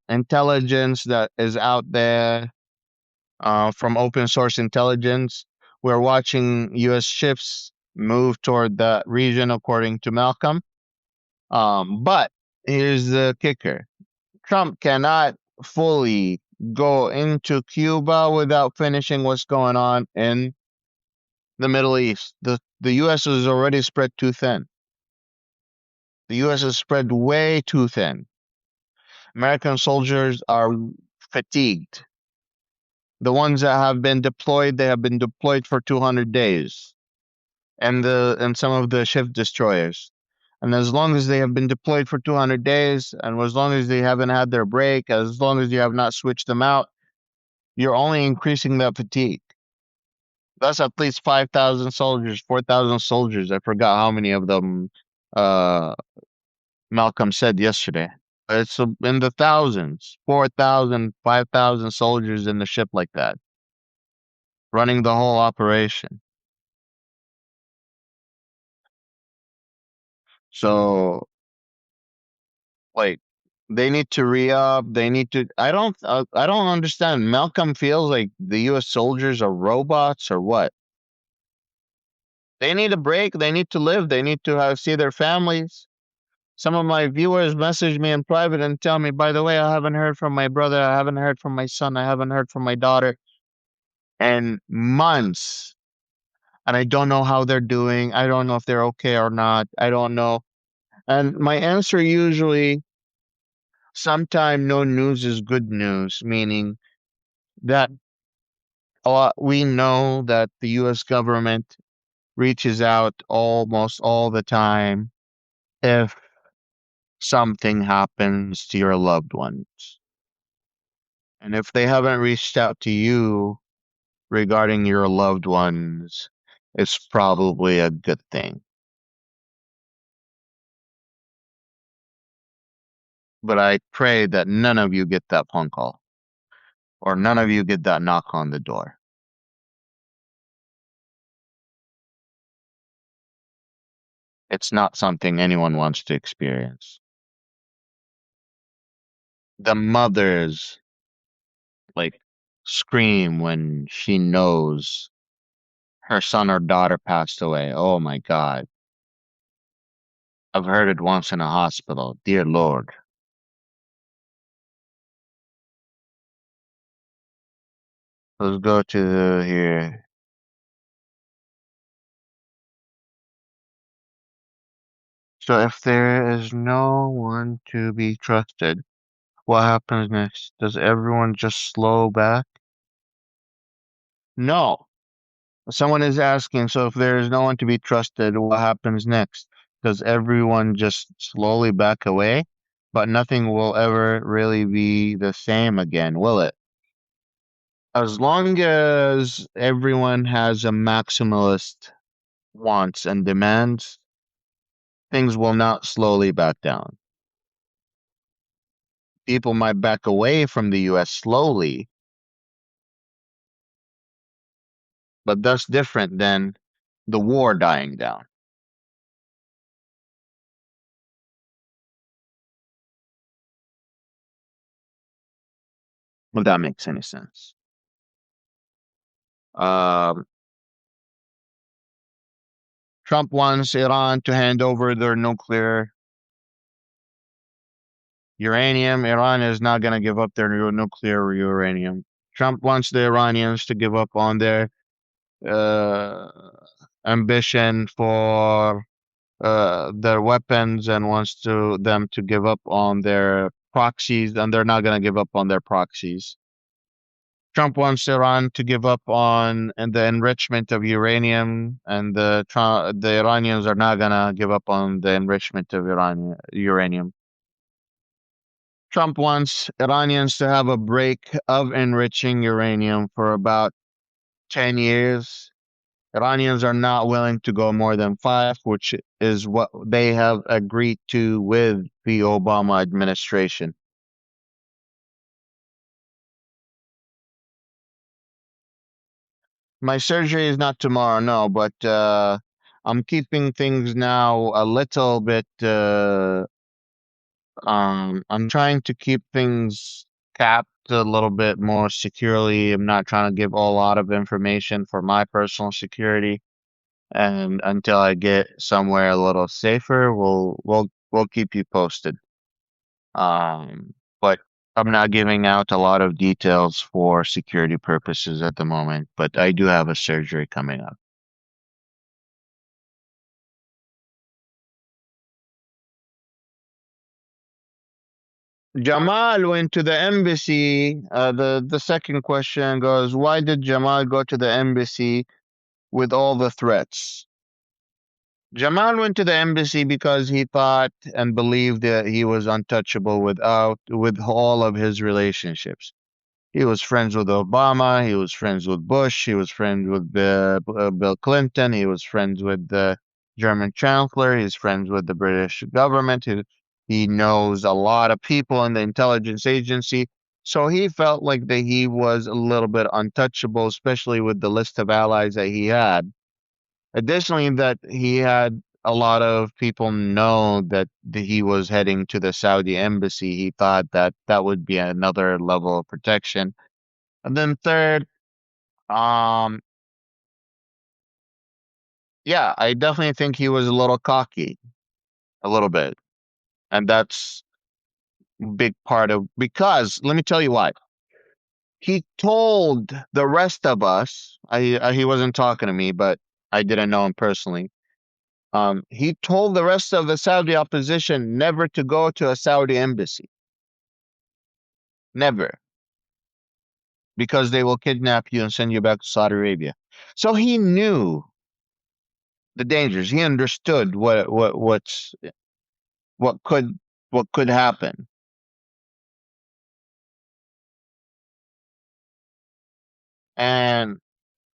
intelligence that is out there from open source intelligence, we're watching U.S. ships move toward that region, according to Malcolm. But here's the kicker: Trump cannot fully go into Cuba without finishing what's going on in the Middle East. The U.S. is already spread too thin. The U.S. is spread way too thin. American soldiers are fatigued. The ones that have been deployed, they have been deployed for 200 days, and some of the ship destroyers. And as long as they have been deployed for 200 days, and as long as they haven't had their break, as long as you have not switched them out, you're only increasing that fatigue. That's at least 5,000 soldiers, 4,000 soldiers. I forgot how many of them uh, Malcolm said yesterday. It's in the thousands, 4,000, 5,000 soldiers in the ship like that, running the whole operation. So, like, they need to re-up. They need to. I don't understand. Malcolm feels like the U.S. soldiers are robots or what? They need a break. They need to live. They need to see their families. Some of my viewers message me in private and tell me, by the way, I haven't heard from my brother. I haven't heard from my son. I haven't heard from my daughter in months. And I don't know how they're doing. I don't know if they're okay or not. I don't know. And my answer usually, sometime no news is good news, meaning that we know that the US government reaches out almost all the time if something happens to your loved ones. And if they haven't reached out to you regarding your loved ones, it's probably a good thing. But I pray that none of you get that phone call or none of you get that knock on the door. It's not something anyone wants to experience. The mothers like scream when she knows her son or daughter passed away. Oh my God. I've heard it once in a hospital. Dear Lord. Let's go to here. So if there is no one to be trusted, what happens next? Does everyone just slow back? No. Someone is asking, so if there is no one to be trusted, what happens next? Does everyone just slowly back away? But nothing will ever really be the same again, will it? As long as everyone has a maximalist wants and demands, things will not slowly back down. People might back away from the US slowly, but that's different than the war dying down. If that makes any sense. Um, Trump wants Iran to hand over their nuclear uranium. Iran is not going to give up their nuclear uranium. Trump wants the Iranians to give up on their uh, ambition for their weapons and wants to them to give up on their proxies, and they're not going to give up on their proxies. Trump wants Iran to give up on and the enrichment of uranium, and the Iranians are not gonna give up on the enrichment of uranium. Trump wants Iranians to have a break of enriching uranium for about 10 years. Iranians are not willing to go more than 5, which is what they have agreed to with the Obama administration. My surgery is not tomorrow, no, but I'm keeping things now a little bit. I'm trying to keep things capped a little bit more securely. I'm not trying to give a lot of information for my personal security, and until I get somewhere a little safer, we'll keep you posted. But I'm not giving out a lot of details for security purposes at the moment. But I do have a surgery coming up. Jamal went to the embassy. The second question goes, why did Jamal go to the embassy with all the threats? Jamal went to the embassy because he thought and believed that he was untouchable with all of his relationships. He was friends with Obama. He was friends with Bush. He was friends with Bill Clinton. He was friends with the German chancellor. He's friends with the British government. He knows a lot of people in the intelligence agency. So he felt like that he was a little bit untouchable, especially with the list of allies that he had. Additionally, that he had a lot of people know that he was heading to the Saudi embassy. He thought that that would be another level of protection. And then third, um, yeah, I definitely think he was a little cocky, a little bit, and that's a big part of because let me tell you why. He told the rest of us, he wasn't talking to me, but I didn't know him personally. He told the rest of the Saudi opposition never to go to a Saudi embassy, never, because they will kidnap you and send you back to Saudi Arabia. So he knew the dangers. He understood what could what could happen, and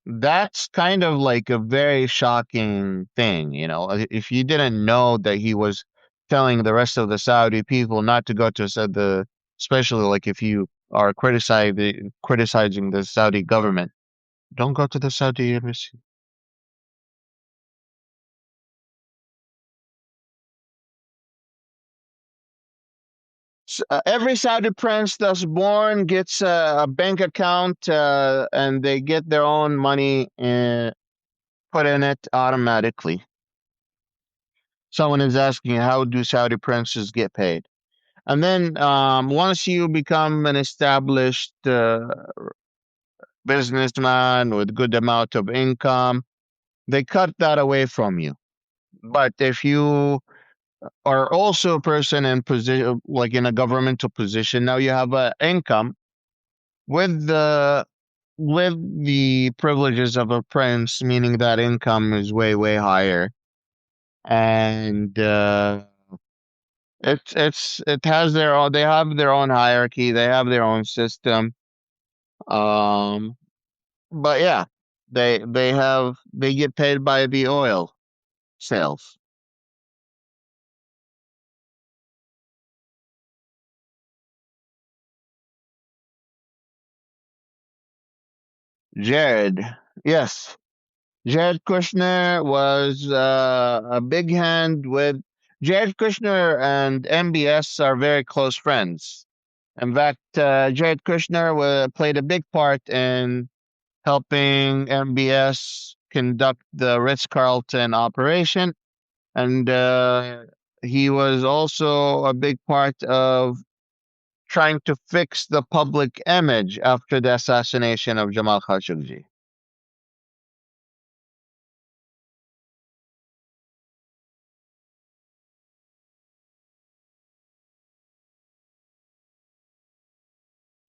that's kind of like a very shocking thing, you know. If you didn't know that he was telling the rest of the Saudi people not to go to the, especially like if you are criticizing the Saudi government, don't go to the Saudi embassy. Every Saudi prince that's born gets a bank account, and they get their own money put in it automatically. Someone is asking, how do Saudi princes get paid? And then once you become an established businessman with good amount of income, they cut that away from you. But if you are also a person in position, like in a governmental position, now you have an income with the privileges of a prince, meaning that income is way higher, and it has their own. They have their own hierarchy. They have their own system. Um, but yeah, they get paid by the oil sales. Jared, yes, Jared Kushner was a big hand with Jared Kushner and MBS are very close friends. In fact, Jared Kushner played a big part in helping MBS conduct the Ritz Carlton operation, and he was also a big part of trying to fix the public image after the assassination of Jamal Khashoggi.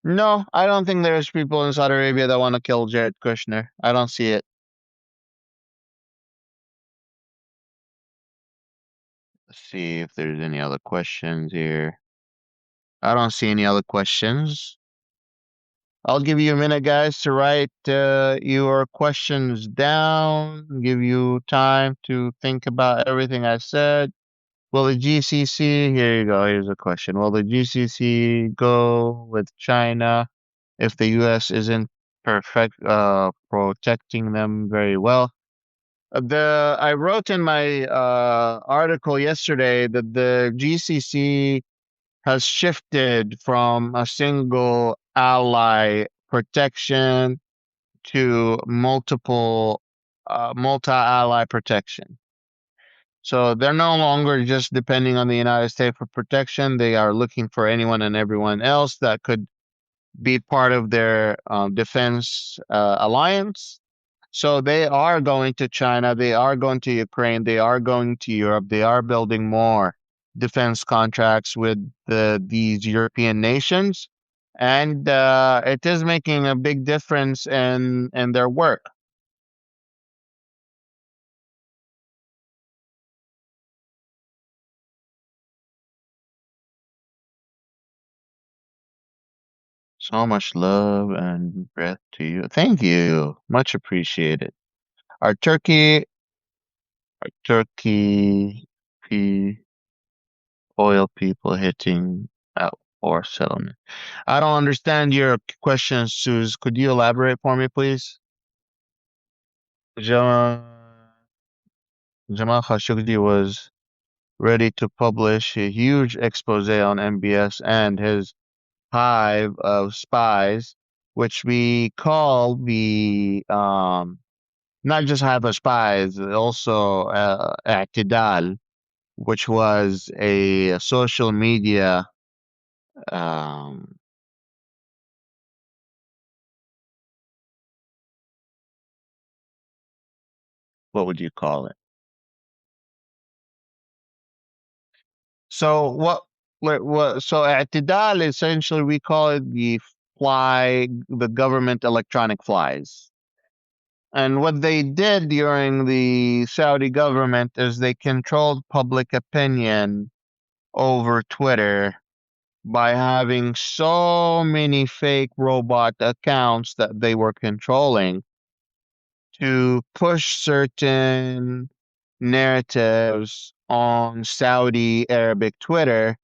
No, I don't think there's people in Saudi Arabia that want to kill Jared Kushner. I don't see it. Let's see if there's any other questions here. I don't see any other questions. I'll give you a minute, guys, to write your questions down, give you time to think about everything I said. Will the GCC, here you go, here's a question. Will the GCC go with China if the US isn't protecting them very well? I wrote in my article yesterday that the GCC has shifted from a single ally protection to multi-ally protection. So they're no longer just depending on the United States for protection. They are looking for anyone and everyone else that could be part of their defense alliance. So they are going to China, they are going to Ukraine, they are going to Europe, they are building more defense contracts with these European nations, and it is making a big difference in their work. So much love and breath to you. Thank you. Much appreciated. Our Turkey oil people hitting out or settlement. I don't understand your question, Suze. Could you elaborate for me, please? Jamal, Jamal Khashoggi was ready to publish a huge expose on MBS and his hive of spies, which we call the not just have a spies, also I'tidal, which was a social media, um, what would you call it? So so I'tidal, essentially we call it the government electronic flies. And what they did during the Saudi government is they controlled public opinion over Twitter by having so many fake robot accounts that they were controlling to push certain narratives on Saudi Arabic Twitter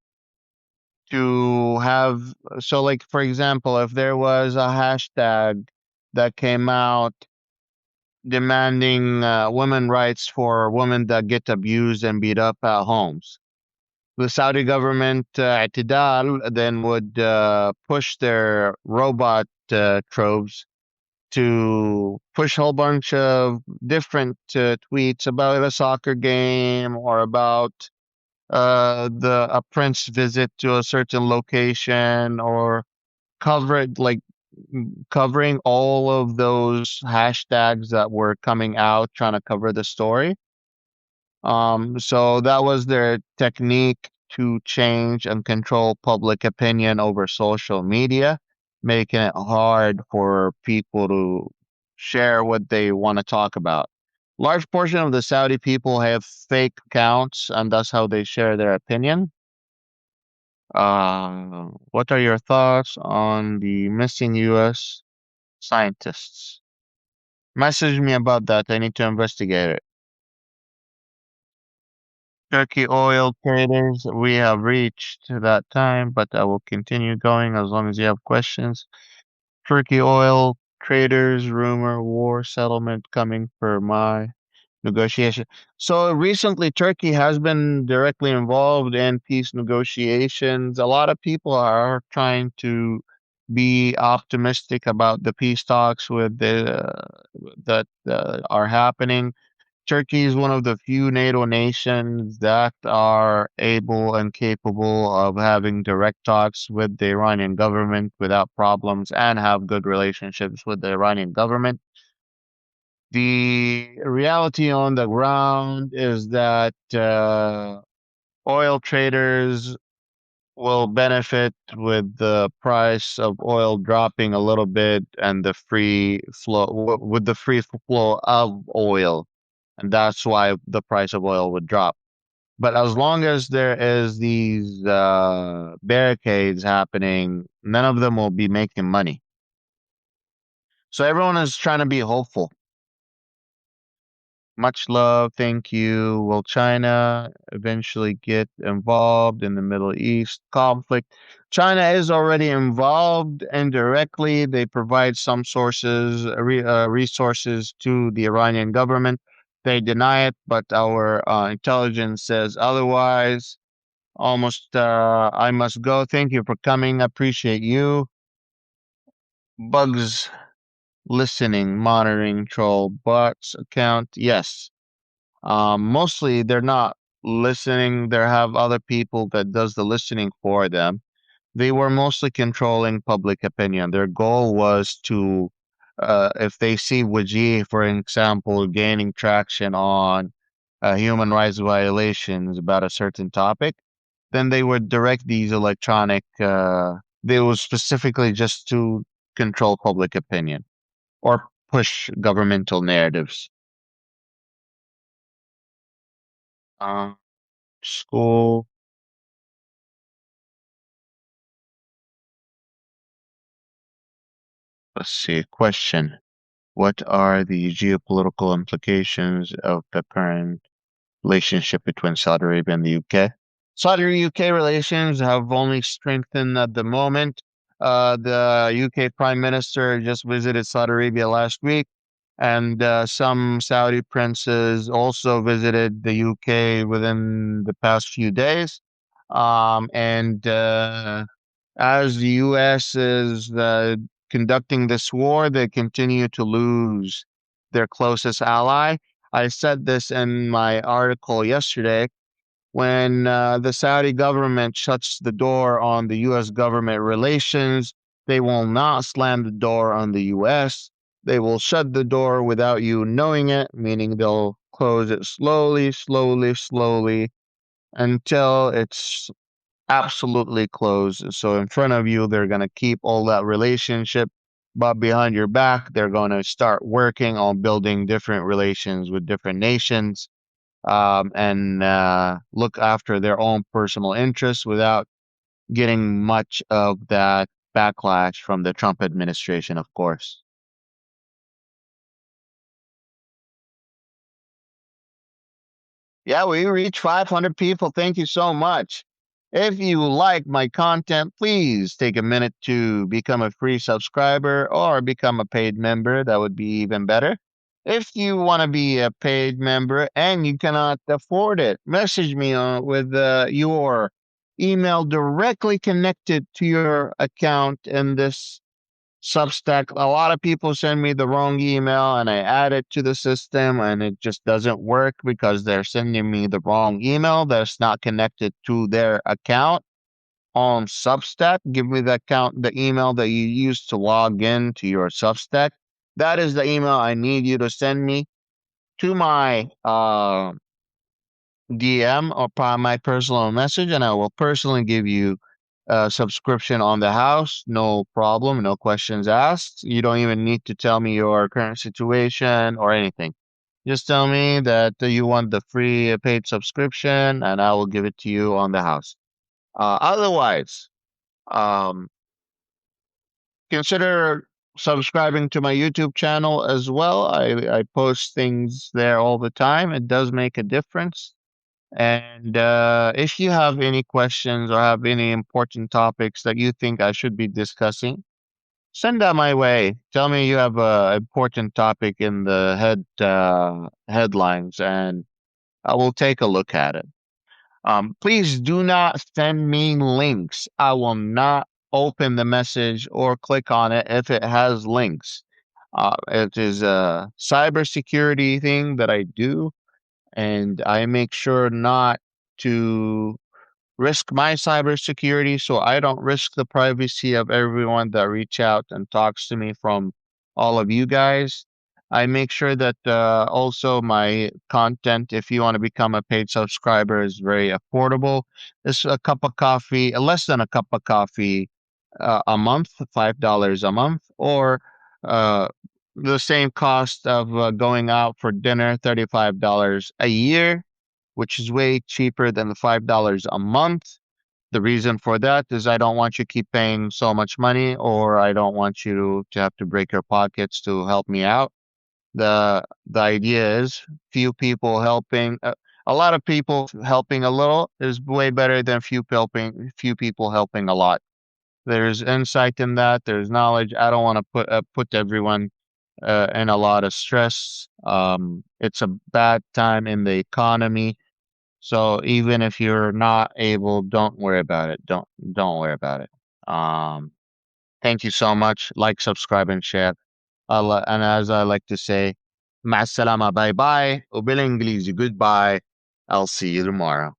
to have, so like for example, if there was a hashtag that came out demanding women rights for women that get abused and beat up at homes, the Saudi government, I'tidal, then would push their robot tropes to push a whole bunch of different tweets about a soccer game or about the a prince visit to a certain location, or cover it like covering all of those hashtags that were coming out trying to cover the story. So that was their technique to change and control public opinion over social media, making it hard for people to share what they want to talk about. Large portion of the Saudi people have fake accounts, and that's how they share their opinion. What are your thoughts on the missing U.S. scientists? Message me about that. I need to investigate it. Turkey oil traders, we have reached that time, but I will continue going as long as you have questions. Turkey oil traders, rumor, war settlement coming for my negotiation. So recently, Turkey has been directly involved in peace negotiations. A lot of people are trying to be optimistic about the peace talks that are happening. Turkey is one of the few NATO nations that are able and capable of having direct talks with the Iranian government without problems and have good relationships with the Iranian government. The reality on the ground is that oil traders will benefit with the price of oil dropping a little bit and the free flow with the free flow of oil, and that's why the price of oil would drop. But as long as there is these barricades happening, none of them will be making money. So everyone is trying to be hopeful. Much love, thank you. Will China eventually get involved in the Middle East conflict? China is already involved indirectly. They provide some resources to the Iranian government. They deny it, but our intelligence says otherwise. Almost, I must go. Thank you for coming. Appreciate you. Bugs listening, monitoring, troll bots account. Yes. Mostly they're not listening. They have other people that does the listening for them. They were mostly controlling public opinion. Their goal was to, if they see Wajeeh, for example, gaining traction on human rights violations about a certain topic, then they would direct these electronic. They was specifically just to control public opinion or push governmental narratives. Uh, School. Let's see. Question. What are the geopolitical implications of the current relationship between Saudi Arabia and the UK? Saudi UK relations have only strengthened at the moment. The UK Prime Minister just visited Saudi Arabia last week, and some Saudi princes also visited the UK within the past few days. And as the U.S. is conducting this war, they continue to lose. their closest ally. I said this in my article yesterday. When the Saudi government shuts the door on the U.S. government relations, they will not slam the door on the U.S. They will shut the door without you knowing it, meaning they'll close it slowly, slowly, slowly until it's absolutely closed. So in front of you, they're going to keep all that relationship, but behind your back, they're going to start working on building different relations with different nations, and look after their own personal interests without getting much of that backlash from the Trump administration, of course. Yeah, we reached 500 people. Thank you so much. If you like my content, please take a minute to become a free subscriber or become a paid member. That would be even better. If you want to be a paid member and you cannot afford it, message me with your email directly connected to your account in this Substack. A lot of people send me the wrong email and I add it to the system and it just doesn't work because they're sending me the wrong email that's not connected to their account on Substack. Give me the account, the email that you use to log in to your Substack. That is the email I need you to send me to my DM or my personal message, and I will personally give you a subscription on the house. No problem, no questions asked. You don't even need to tell me your current situation or anything. Just tell me that you want the free paid subscription, and I will give it to you on the house. Otherwise, um, consider subscribing to my YouTube channel as well. I post things there all the time. It does make a difference. And if you have any questions or have any important topics that you think I should be discussing, send that my way. Tell me you have a important topic in the headlines, and I will take a look at it. Please do not send me links. I will not open the message or click on it if it has links. It is a cybersecurity thing that I do, and I make sure not to risk my cybersecurity so I don't risk the privacy of everyone that reach out and talks to me from all of you guys. I make sure that also my content, if you want to become a paid subscriber, is very affordable. It's a cup of coffee, less than a cup of coffee a month, $5 a month, or uh, the same cost of going out for dinner, $35 a year, which is way cheaper than the $5 a month. The reason for that is I don't want you to keep paying so much money, or I don't want you to have to break your pockets to help me out. The idea is few people helping. A lot of people helping a little is way better than few people helping a lot. There's insight in that. There's knowledge. I don't want to put everyone in a lot of stress. It's a bad time in the economy, so even if you're not able, don't worry about it. Don't worry about it. Um, Thank you so much. Like, subscribe, and share. And as I like to say, مع السلامة, bye bye. وبالإنجليزي goodbye. I'll see you tomorrow.